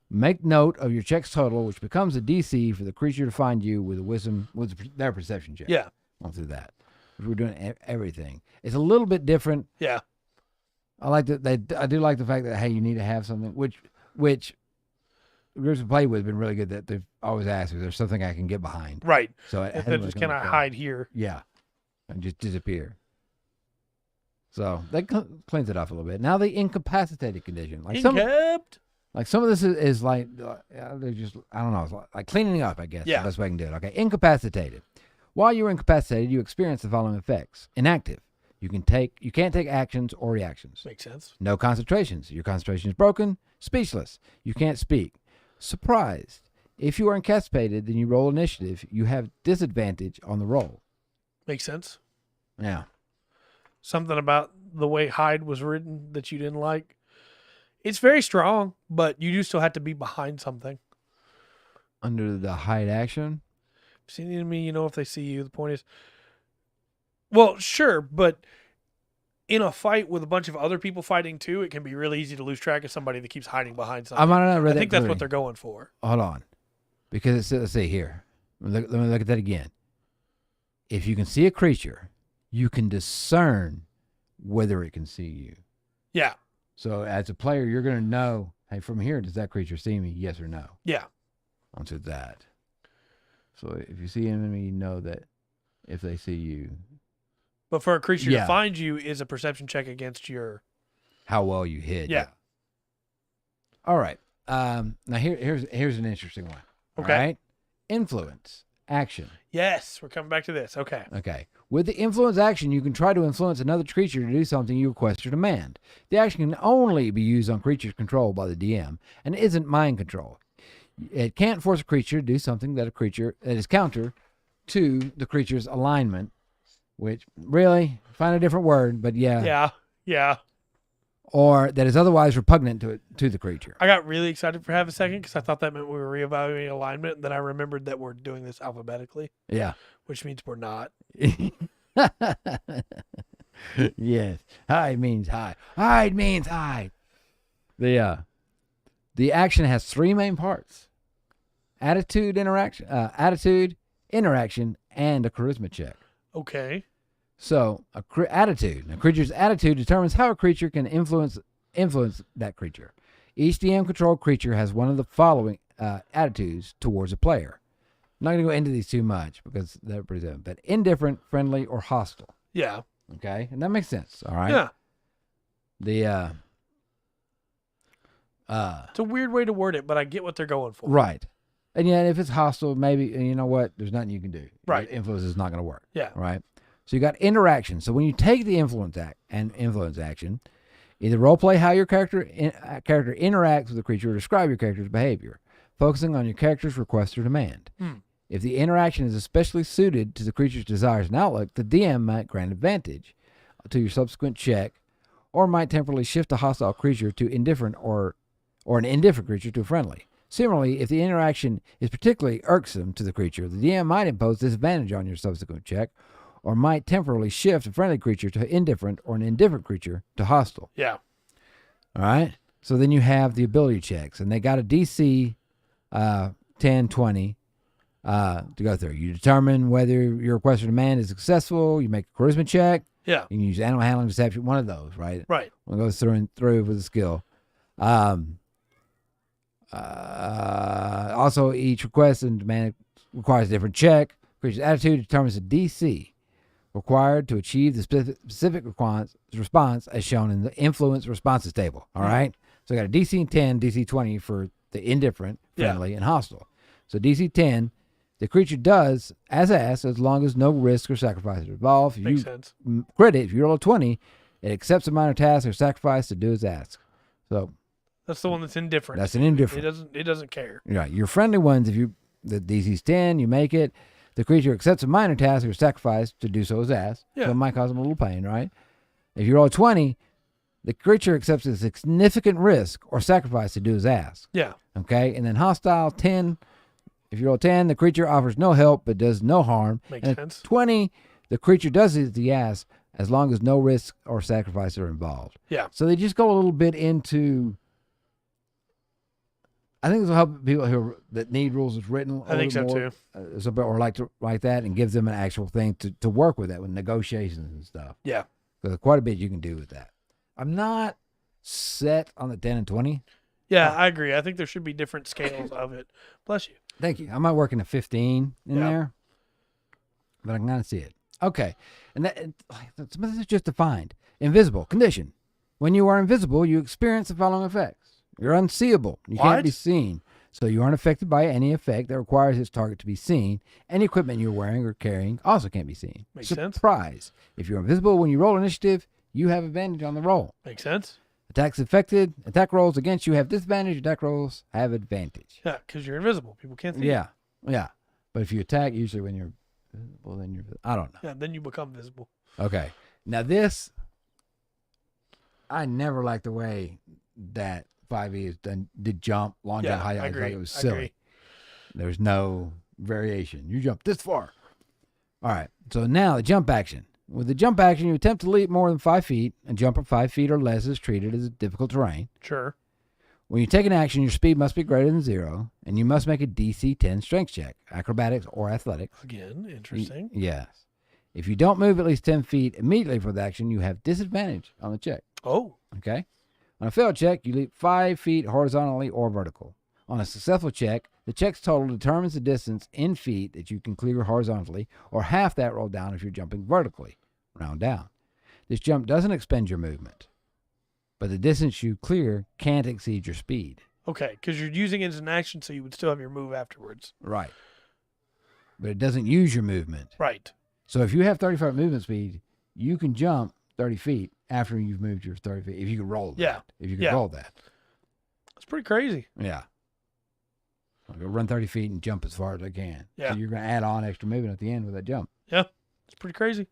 Make note of your check's total, which becomes a DC for the creature to find you with their perception check. Yeah. I'll do that. We're doing everything. It's a little bit different. Yeah. I like that. I do like the fact that hey, you need to have something which groups of play with have been really good. That they've always asked if there's something I can get behind. Right. So If they're just can I hide here? Yeah, and just disappear. So that cleans it up a little bit. Now the incapacitated condition, like some of this is like they're just I don't know, it's like cleaning up. I guess Yeah. the best way I can do it. Okay, incapacitated. While you're incapacitated, you experience the following effects: inactive. You can't take actions or reactions. Makes sense. No concentrations. Your concentration is broken. Speechless. You can't speak. Surprised. If you are incapacitated, then you roll initiative. You have disadvantage on the roll. Makes sense. Yeah. Something about the way hide was written that you didn't like. It's very strong, but you do still have to be behind something. Under the hide action. See the enemy, you know if they see you. The point is, well, sure, but in a fight with a bunch of other people fighting too, it can be really easy to lose track of somebody that keeps hiding behind something. I might not have read I that think that's what clearly. they're going for. Hold on. Because it says, let's see here. Let me look at that again. If you can see a creature, you can discern whether it can see you. Yeah. So as a player, you're going to know, hey, from here, does that creature see me? Yes or no? Yeah. Onto that. So if you see an enemy, you know that if they see you, But for a creature Yeah. to find you is a perception check against your. how well you hid. Yeah. All right. Now here's an interesting one. Okay. All right. Influence action. Yes, we're coming back to this. Okay. Okay. With the influence action, you can try to influence another creature to do something you request or demand. The action can only be used on creatures controlled by the DM and isn't mind control. It can't force a creature to do something that is counter to the creature's alignment, which really find a different word, but yeah. Yeah. Yeah. Or that is otherwise repugnant to the creature. I got really excited for half a second because I thought that meant we were reevaluating alignment. And then I remembered that we're doing this alphabetically, Yeah. which means we're not. Yes. Hide means hide. Hide means hide. The action has three main parts: attitude, interaction, and a charisma check. Okay. So, attitude. A creature's attitude determines how a creature can influence that creature. Each DM-controlled creature has one of the following attitudes towards a player. I'm not going to go into these too much because they're pretty simple. But indifferent, friendly, or hostile. Yeah. Okay? And that makes sense, all right? Yeah. It's a weird way to word it, but I get what they're going for. Right. And yet, if it's hostile, maybe, you know what? There's nothing you can do. Right. Influence is not going to work. Yeah. Right? So you got interaction. So when you take the influence action, either roleplay how your character interacts with the creature or describe your character's behavior, focusing on your character's request or demand. If the interaction is especially suited to the creature's desires and outlook, the DM might grant advantage to your subsequent check, or might temporarily shift a hostile creature to indifferent or an indifferent creature to friendly. Similarly, if the interaction is particularly irksome to the creature, the DM might impose disadvantage on your subsequent check, or might temporarily shift a friendly creature to indifferent or an indifferent creature to hostile. Yeah. All right? So then you have the ability checks, and they got a DC 10, 20 to go through. You determine whether your request or demand is successful. You make a charisma check. Yeah. You can use animal handling, deception, one of those, right? Right. We'll go through with a skill. Also, each request and demand requires a different check. Creature's attitude determines the DC required to achieve the specific response as shown in the influence responses table. All right? So I got a DC 10, DC 20 for the indifferent, friendly, and hostile. So DC 10, the creature does as asked as long as no risk or sacrifice is involved. Makes sense. If you roll a 20, it accepts a minor task or sacrifice to do as asked. So that's the one that's indifferent. That's an indifferent. It doesn't care. Right. Your friendly ones, the DC's 10, you make it. The creature accepts a minor task or sacrifice to do so as asked. Yeah. So it might cause them a little pain, right? If you roll a 20, the creature accepts a significant risk or sacrifice to do as asked. Yeah. Okay. And then hostile 10. If you roll 10, the creature offers no help but does no harm. Makes and sense. 20, the creature does as the ask as long as no risk or sacrifice are involved. Yeah. So they just go a little bit into. I think this will help people that need rules as written. I think so too. Or like that, and gives them an actual thing to work with that with negotiations and stuff. Yeah. Because quite a bit you can do with that. I'm not set on the 10 and 20. Yeah, I agree. I think there should be different scales of it. Bless you. Thank you. I might work in a 15 in there, but I can kind of see it. Okay, and this is just defined. Invisible condition. When you are invisible, you experience the following effects. You're unseeable. You can't be seen. So you aren't affected by any effect that requires its target to be seen. Any equipment you're wearing or carrying also can't be seen. Makes sense. Surprise. If you're invisible when you roll initiative, you have advantage on the roll. Makes sense. Attack rolls against you have disadvantage. Attack rolls have advantage. Yeah, because you're invisible. People can't see you. Yeah. But if you attack, usually when you're visible, then I don't know. Yeah, then you become visible. Okay. Now this, I never liked the way that 5e is done. Did jump, long jump, high jump. I agree. Like it was silly. There's no variation. You jump this far. All right. So now the jump action. With the jump action, you attempt to leap more than 5 feet. A jump of 5 feet or less is treated as difficult terrain. Sure. When you take an action, your speed must be greater than 0, and you must make a DC 10 strength check, acrobatics or athletics. Again, interesting. Yes. If you don't move at least 10 feet immediately for the action, you have disadvantage on the check. Oh. Okay. On a failed check, you leap 5 feet horizontally or vertical. On a successful check, the check's total determines the distance in feet that you can clear horizontally, or half that roll down if you're jumping vertically. Round down. This jump doesn't expend your movement, but the distance you clear can't exceed your speed. Okay, because you're using it as an action, so you would still have your move afterwards. Right. But it doesn't use your movement. Right. So if you have 35 movement speed, you can jump 30 feet after you've moved your 30 feet. If you can roll that. Yeah. If you can roll that. That's pretty crazy. Yeah. I'll go run 30 feet and jump as far as I can. Yeah. So you're going to add on extra movement at the end with that jump. Yeah. It's pretty crazy.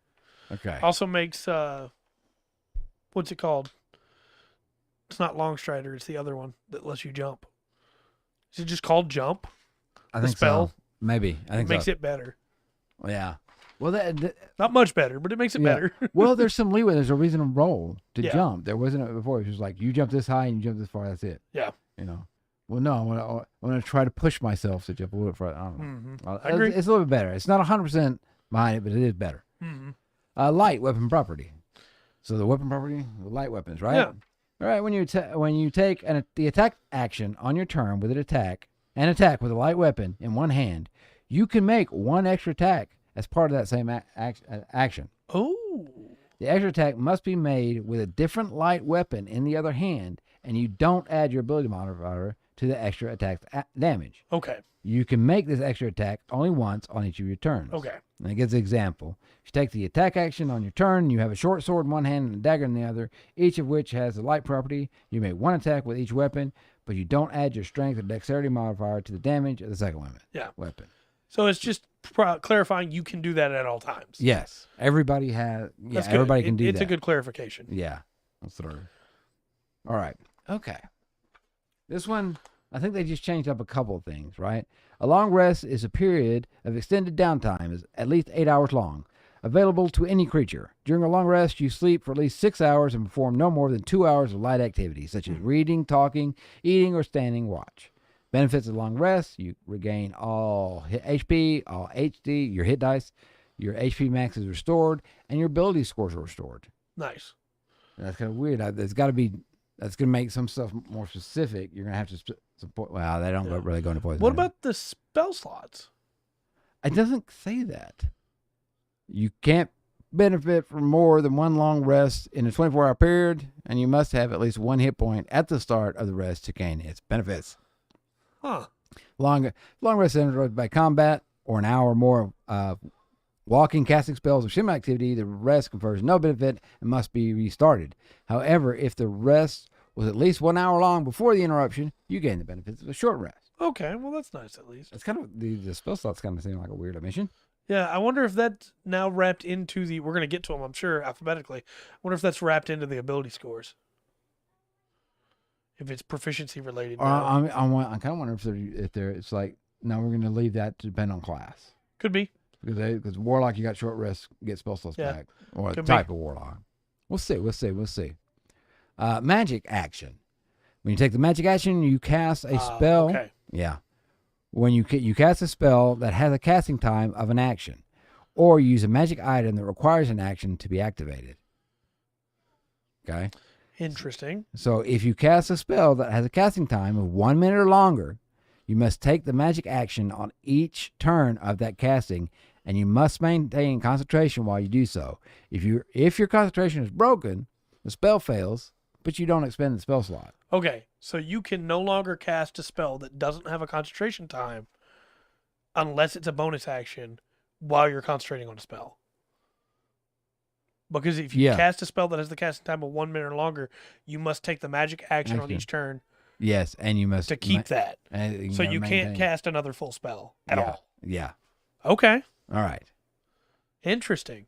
Okay. Also makes, what's it called? It's not Long Strider. It's the other one that lets you jump. Is it just called Jump? I think spell? so. Maybe. I think it makes so. it better. Well, yeah. Well, that Not much better, but it makes it better. Well, there's some leeway. There's a reason to roll to Yeah. jump. There wasn't before. It was just like you jump this high and you jump this far. That's it. Yeah. You know. Well, no, I'm gonna try to push myself to jump a little bit further. I don't know. I agree. It's a little bit better. It's not 100% behind it, but it is better. Light weapon property. So the weapon property, the light weapons, right? Yeah. All right. When you take the attack action on your turn with an attack with a light weapon in one hand, you can make one extra attack as part of that same action. Oh. The extra attack must be made with a different light weapon in the other hand, and you don't add your ability modifier to the extra attack damage. Okay. You can make this extra attack only once on each of your turns. Okay. And it gives an example. If you take the attack action on your turn, you have a short sword in one hand and a dagger in the other, each of which has a light property. You make one attack with each weapon, but you don't add your strength or dexterity modifier to the damage of the second weapon. So it's just clarifying you can do that at all times. Yes. Everybody has. Yeah, everybody can do that. It's a good clarification. Yeah. That's thorough. All right. Okay. This one, I think they just changed up a couple of things, right? A long rest is a period of extended downtime, is at least 8 hours long, available to any creature. During a long rest, you sleep for at least 6 hours and perform no more than 2 hours of light activity, such as reading, talking, eating, or standing watch. Benefits of long rest: you regain all HP, all HD, your hit dice, your HP max is restored, and your ability scores are restored. Nice. That's kind of weird. That's got to be. That's going to make some stuff more specific. You're going to have to support. Well, they don't really go into poison. What about the spell slots? It doesn't say that. You can't benefit from more than one long rest in a 24-hour period, and you must have at least one hit point at the start of the rest to gain its benefits. Huh. Long rest is interrupted by combat or an hour or more of walking, casting spells, or sim activity. The rest confers no benefit and must be restarted. However, if the rest was at least 1 hour long before the interruption, you gain the benefits of a short rest. Okay, well that's nice at least. It's kind of the spell slots kind of seem like a weird omission. Yeah, I wonder if that's now wrapped into the. We're gonna get to them, I'm sure, alphabetically. I wonder if that's wrapped into the ability scores. If it's proficiency related. I kind of wonder if it's like, no, we're going to leave that to depend on class. Could be. Because warlock, you got short rest, get spell slots back, or the type of warlock. We'll see. Magic action. When you take the magic action, you cast a spell. Okay. Yeah. When you cast a spell that has a casting time of an action, or you use a magic item that requires an action to be activated. Okay. Interesting. So if you cast a spell that has a casting time of 1 minute or longer, you must take the magic action on each turn of that casting, and you must maintain concentration while you do so. If your concentration is broken, the spell fails, but you don't expend the spell slot. Okay, so you can no longer cast a spell that doesn't have a concentration time unless it's a bonus action while you're concentrating on a spell. Because if you cast a spell that has the casting time of 1 minute or longer, you must take the magic action on each turn. Yes, and you must to keep that. So you can't cast another full spell at all. Yeah. Okay. All right. Interesting.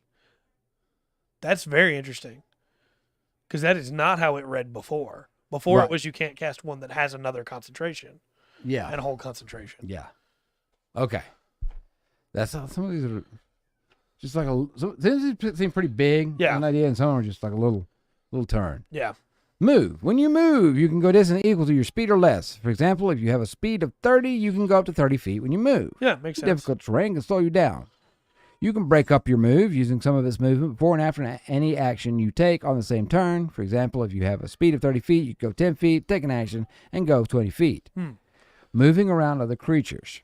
That's very interesting. Because that is not how it read before. Before it was you can't cast one that has another concentration. Yeah. And a whole concentration. Yeah. Okay. That's how some of these are just like these seem pretty big. Yeah. An idea, and some are just like a little turn. Yeah. Move. When you move, you can go distance equal to your speed or less. For example, if you have a speed of 30, you can go up to 30 feet when you move. Yeah, makes sense. Difficult terrain can slow you down. You can break up your move using some of its movement before and after any action you take on the same turn. For example, if you have a speed of 30 feet, you can go 10 feet, take an action, and go 20 feet. Moving around other creatures.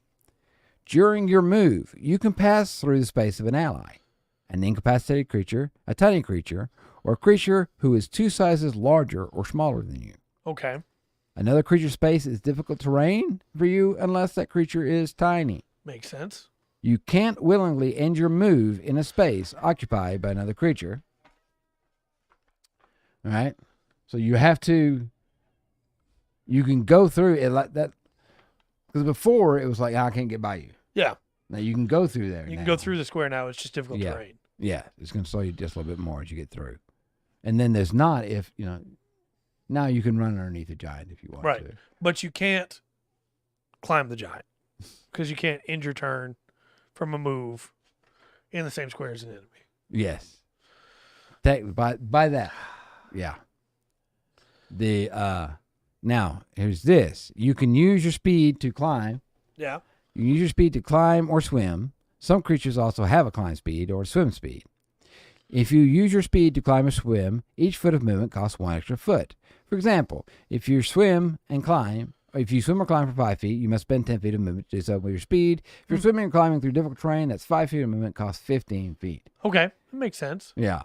During your move, you can pass through the space of an ally, an incapacitated creature, a tiny creature, or a creature who is 2 sizes larger or smaller than you. Okay. Another creature's space is difficult terrain for you unless that creature is tiny. Makes sense. You can't willingly end your move in a space occupied by another creature. All right? So you have to... You can go through it like that. Because before, it was like, I can't get by you. Yeah. Now you can go through there. You can go through the square now. It's just difficult terrain. Yeah. It's going to slow you just a little bit more as you get through. And then there's not if, now you can run underneath a giant if you want to. Right. But you can't climb the giant because you can't end your turn from a move in the same square as an enemy. Yes. By that. Yeah. Now, here's this. You can use your speed to climb. Yeah. You can use your speed to climb or swim. Some creatures also have a climb speed or swim speed. If you use your speed to climb or swim, each foot of movement costs 1 extra foot. For example, if you swim or climb for 5 feet, you must spend 10 feet of movement to do so with your speed. If you're swimming or climbing through difficult terrain, that's 5 feet of movement costs 15 feet. Okay, that makes sense. Yeah.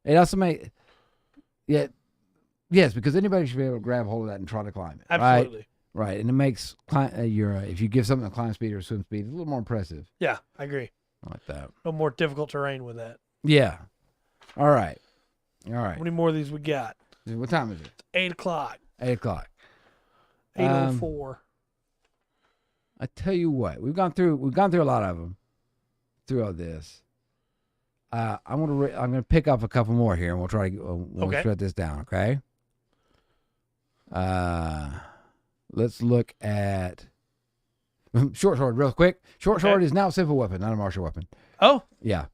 It also yes, because anybody should be able to grab hold of that and try to climb it. Absolutely. Right. And it makes if you give something a climb speed or swim speed, it's a little more impressive. Yeah, I agree. I like that. No more difficult terrain with that. Yeah. All right. How many more of these we got? What time is it? 8 o'clock. 8 o'clock. 8:04. I tell you what, we've gone through a lot of them through all this. I'm gonna pick up a couple more here, and we'll try to shut this down. Okay. Let's look at short sword real quick. Short sword is now a simple weapon, not a martial weapon. Oh. Yeah.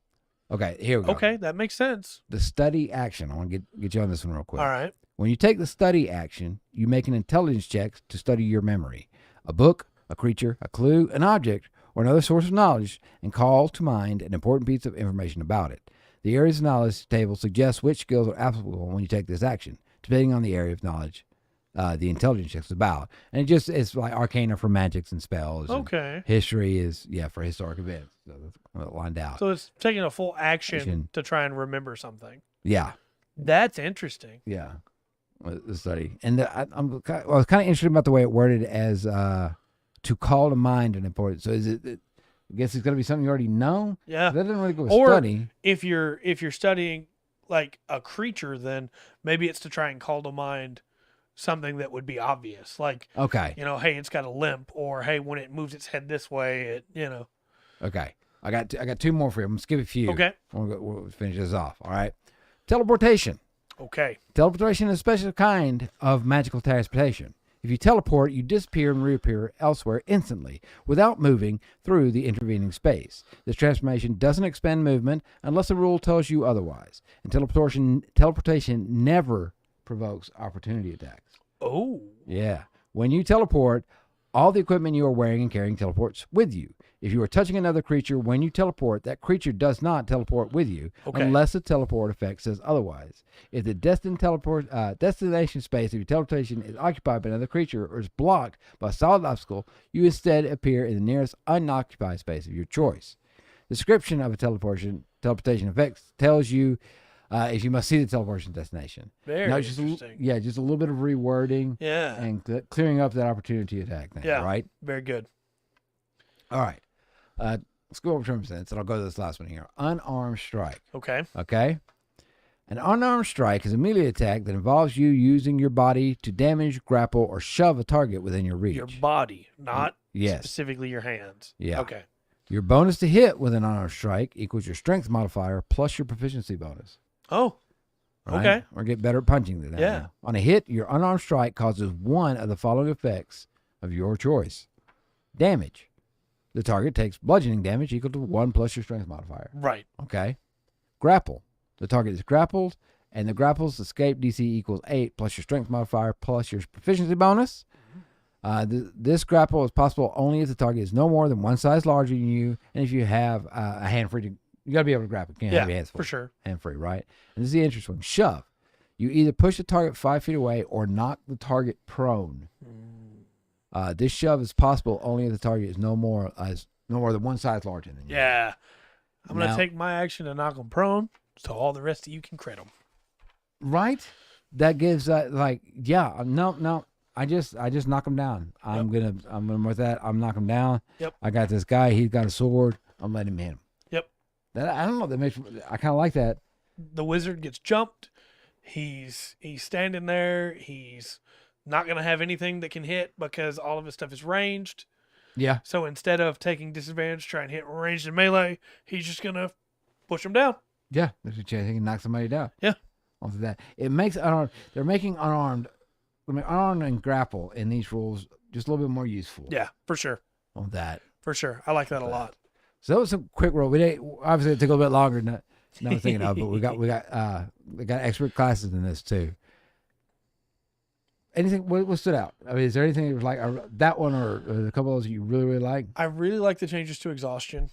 Okay. Here we go. Okay, that makes sense. The study action. I want to get you on this one real quick. All right. When you take the study action, you make an intelligence check to study your memory, a book, a creature, a clue, an object, or another source of knowledge, and call to mind an important piece of information about it. The areas of knowledge table suggests which skills are applicable when you take this action, depending on the area of knowledge the intelligence check is about. And it's like arcana for magics and spells. Okay. And history is, for historic events. So that's lined out. So it's taking a full action to try and remember something. Yeah. That's interesting. Yeah. The study. And I was kind of interested about the way it worded as to call to mind an important. So is it I guess it's going to be something you already know? Yeah. That doesn't really go with or study. If you're studying like a creature, then maybe it's to try and call to mind something that would be obvious. Like, okay. Hey, it's got a limp, or hey, when it moves its head this way, Okay. I got 2 more for you. I'm going to skip a few. Okay. We'll finish this off. All right. Teleportation. Okay. Teleportation is a special kind of magical transportation. If you teleport, you disappear and reappear elsewhere instantly without moving through the intervening space. This transformation doesn't expend movement unless the rule tells you otherwise. And teleportation never provokes opportunity attacks. Oh. Yeah. When you teleport, all the equipment you are wearing and carrying teleports with you. If you are touching another creature when you teleport, that creature does not teleport with you unless the teleport effect says otherwise. If the destination space of your teleportation is occupied by another creature or is blocked by a solid obstacle, you instead appear in the nearest unoccupied space of your choice. The description of a teleportation effect tells you if you must see the teleportation destination. Very interesting. Just a little bit of rewording. Yeah. And clearing up that opportunity attack thing. Yeah. Right? Very good. All right. Let's go over terms and I'll go to this last one here. Unarmed strike. Okay. Okay? An unarmed strike is a melee attack that involves you using your body to damage, grapple, or shove a target within your reach. Your body, not yes. specifically your hands. Yeah. Okay. Your bonus to hit with an unarmed strike equals your strength modifier plus your proficiency bonus. Oh. Right? Okay. Or get better at punching than that. Yeah. Now. On a hit, your unarmed strike causes one of the following effects of your choice. Damage. The target takes bludgeoning damage equal to 1 plus your strength modifier. Right. Okay. Grapple. The target is grappled, and the grapple's escape DC equals 8 plus your strength modifier plus your proficiency bonus. This grapple is possible only if the target is no more than one size larger than you, and if you have a hand free. You got to be able to grapple. You can't have your hands full. For sure. Hand free, right? And this is the interesting one. Shove. You either push the target 5 feet away or knock the target prone. This shove is possible only if the target is no more than one size larger than you. Yeah. I'm going to take my action to knock them prone, so all the rest of you can crit them. Right? That gives no. I just knock him down. I'm gonna with that. I'm knock him down. Yep. I got this guy. He's got a sword. I'm letting him hit him. Yep. That I don't know. That makes I kind of like that. The wizard gets jumped. He's standing there. He's not going to have anything that can hit because all of his stuff is ranged. Yeah. So instead of taking disadvantage, try and hit ranged and melee, he's just going to push him down. Yeah. There's a chance he can knock somebody down. Yeah. Onto that. It makes unarmed. They're making unarmed and grapple in these rules just a little bit more useful. Yeah, for sure. On that. For sure. I like that a lot. So that was some quick roll. We didn't, obviously it took a little bit longer than I was thinking of, but we got expert classes in this too. Anything what stood out? I mean, is there anything that was like that one or a couple of those you really really like? I really like the changes to exhaustion.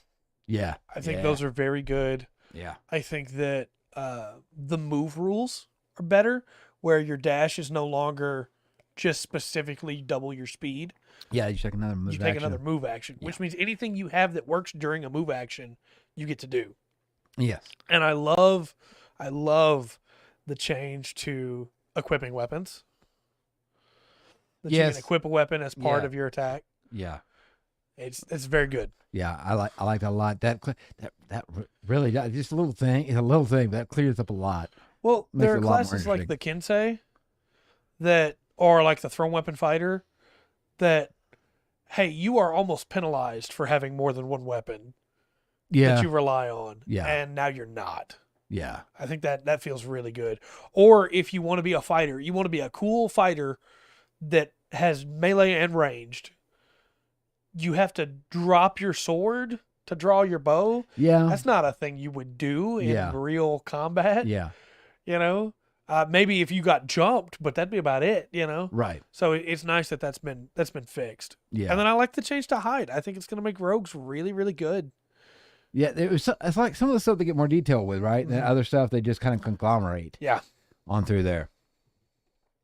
Yeah, I think those are very good. Yeah, I think that the move rules are better, where your dash is no longer just specifically double your speed. Yeah, you take another move. You take another move action, which means anything you have that works during a move action, you get to do. Yes, and I love the change to equipping weapons. That you can equip a weapon as part of your attack. Yeah, it's very good. Yeah, I like that a lot. That really just a little thing. It's a little thing that clears up a lot. Well, there are classes like the Kensei that are like the thrown weapon fighter that, hey, you are almost penalized for having more than one weapon that you rely on. Yeah. And now you're not. Yeah. I think that feels really good. Or if you want to be a fighter, you want to be a cool fighter that has melee and ranged, you have to drop your sword to draw your bow. Yeah. That's not a thing you would do in real combat. Yeah. You know, maybe if you got jumped, but that'd be about it, you know? Right. So it's nice that's been fixed. Yeah. And then I like the change to hide. I think it's going to make rogues really, really good. Yeah. It's like some of the stuff they get more detail with, right? And other stuff they just kind of conglomerate. Yeah. On through there.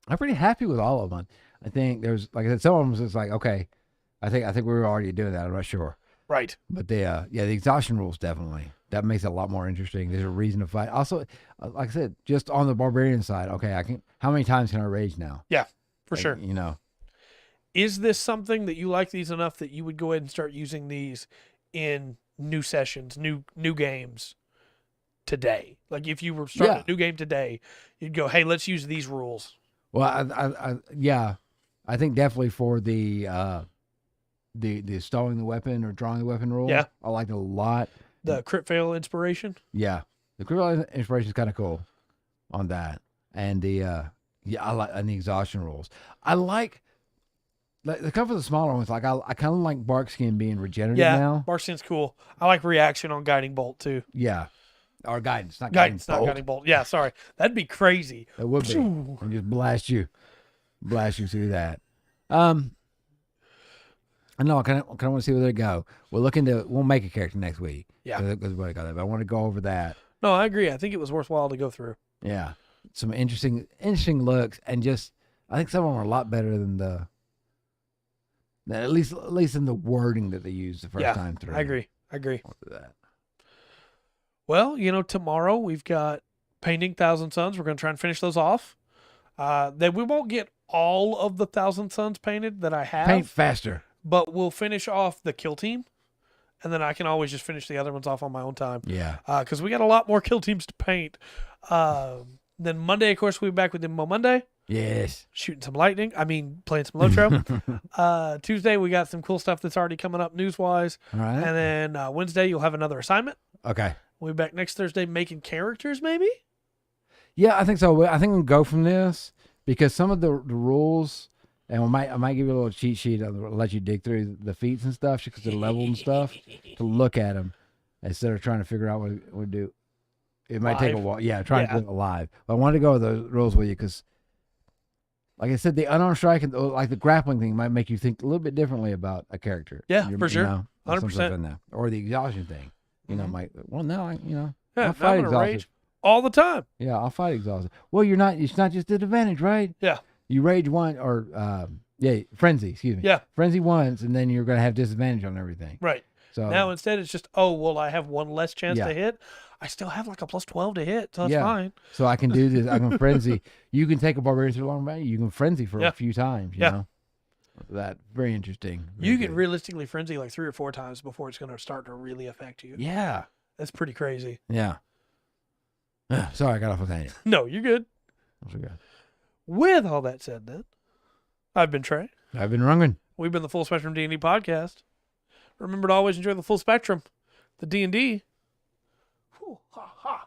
I'm pretty happy with all of them. I think there's, like I said, some of them was just like, okay, I think we were already doing that. I'm not sure. Right. But the exhaustion rules definitely. That makes it a lot more interesting. There's a reason to fight. Also, like I said, just on the barbarian side, okay, how many times can I rage now? Yeah, for sure. You know. Is this something that you like these enough that you would go ahead and start using these in new sessions, new games today? Like if you were starting a new game today, you'd go, hey, let's use these rules. Well, I think definitely for the stalling the weapon or drawing the weapon rule. Yeah. I liked it a lot. The crit fail inspiration. Yeah. The crit fail inspiration is kind of cool on that. And I like the exhaustion rules. I like the couple of the smaller ones. Like I kind of like Bark Skin being regenerative now. Bark Skin's cool. I like reaction on Guiding Bolt too. Yeah. Or guidance, not guidance, guiding bolt. Not Guiding Bolt. Yeah, sorry. That'd be crazy. It would be. And just blast you through that. I know. I kind of want to see where they go. We'll make a character next week. Yeah. Because I got that. But I want to go over that. No, I agree. I think it was worthwhile to go through. Yeah. Some interesting looks, and just I think some of them are a lot better than at least in the wording that they used the first time through. I agree. That. Well, tomorrow we've got Painting Thousand Suns. We're going to try and finish those off. Then we won't get all of the Thousand Suns painted that I have. Paint faster. But we'll finish off the kill team, and then I can always just finish the other ones off on my own time. Yeah. Because we got a lot more kill teams to paint. Then Monday, of course, we'll be back with Demo Monday. Yes. Playing some Lotro. Tuesday, we got some cool stuff that's already coming up news-wise. All right. And then Wednesday, you'll have another assignment. Okay. We'll be back next Thursday making characters, maybe? Yeah, I think so. I think we'll go from this because some of the rules, and I might give you a little cheat sheet. I'll let you dig through the feats and stuff because of the level and stuff to look at them instead of trying to figure out what we do. It might take a while. Yeah, trying to do it live. But I wanted to go with those rules with you because, like I said, the unarmed strike and the grappling thing might make you think a little bit differently about a character. Yeah, for sure. 100%. Or the exhaustion thing. I'll fight exhaustion all the time. Yeah, I'll fight exhaustion. Well, it's not just an advantage, right? Yeah. You rage one or frenzy, excuse me. Yeah. Frenzy once, and then you're going to have disadvantage on everything. Right. So now instead it's just, I have one less chance to hit. I still have like a plus 12 to hit, so that's fine. So I can do this. I can frenzy. You can take a barbarian through long range. You can frenzy for a few times, you know? That very interesting. You can realistically frenzy like 3 or 4 times before it's going to start to really affect you. Yeah. That's pretty crazy. Yeah. Sorry, I got off of that. No, you're good. That's okay. With all that said, then, I've been Trey. I've been Rungan. We've been the Full Spectrum D&D podcast. Remember to always enjoy the full spectrum, the D&D. Ha ha.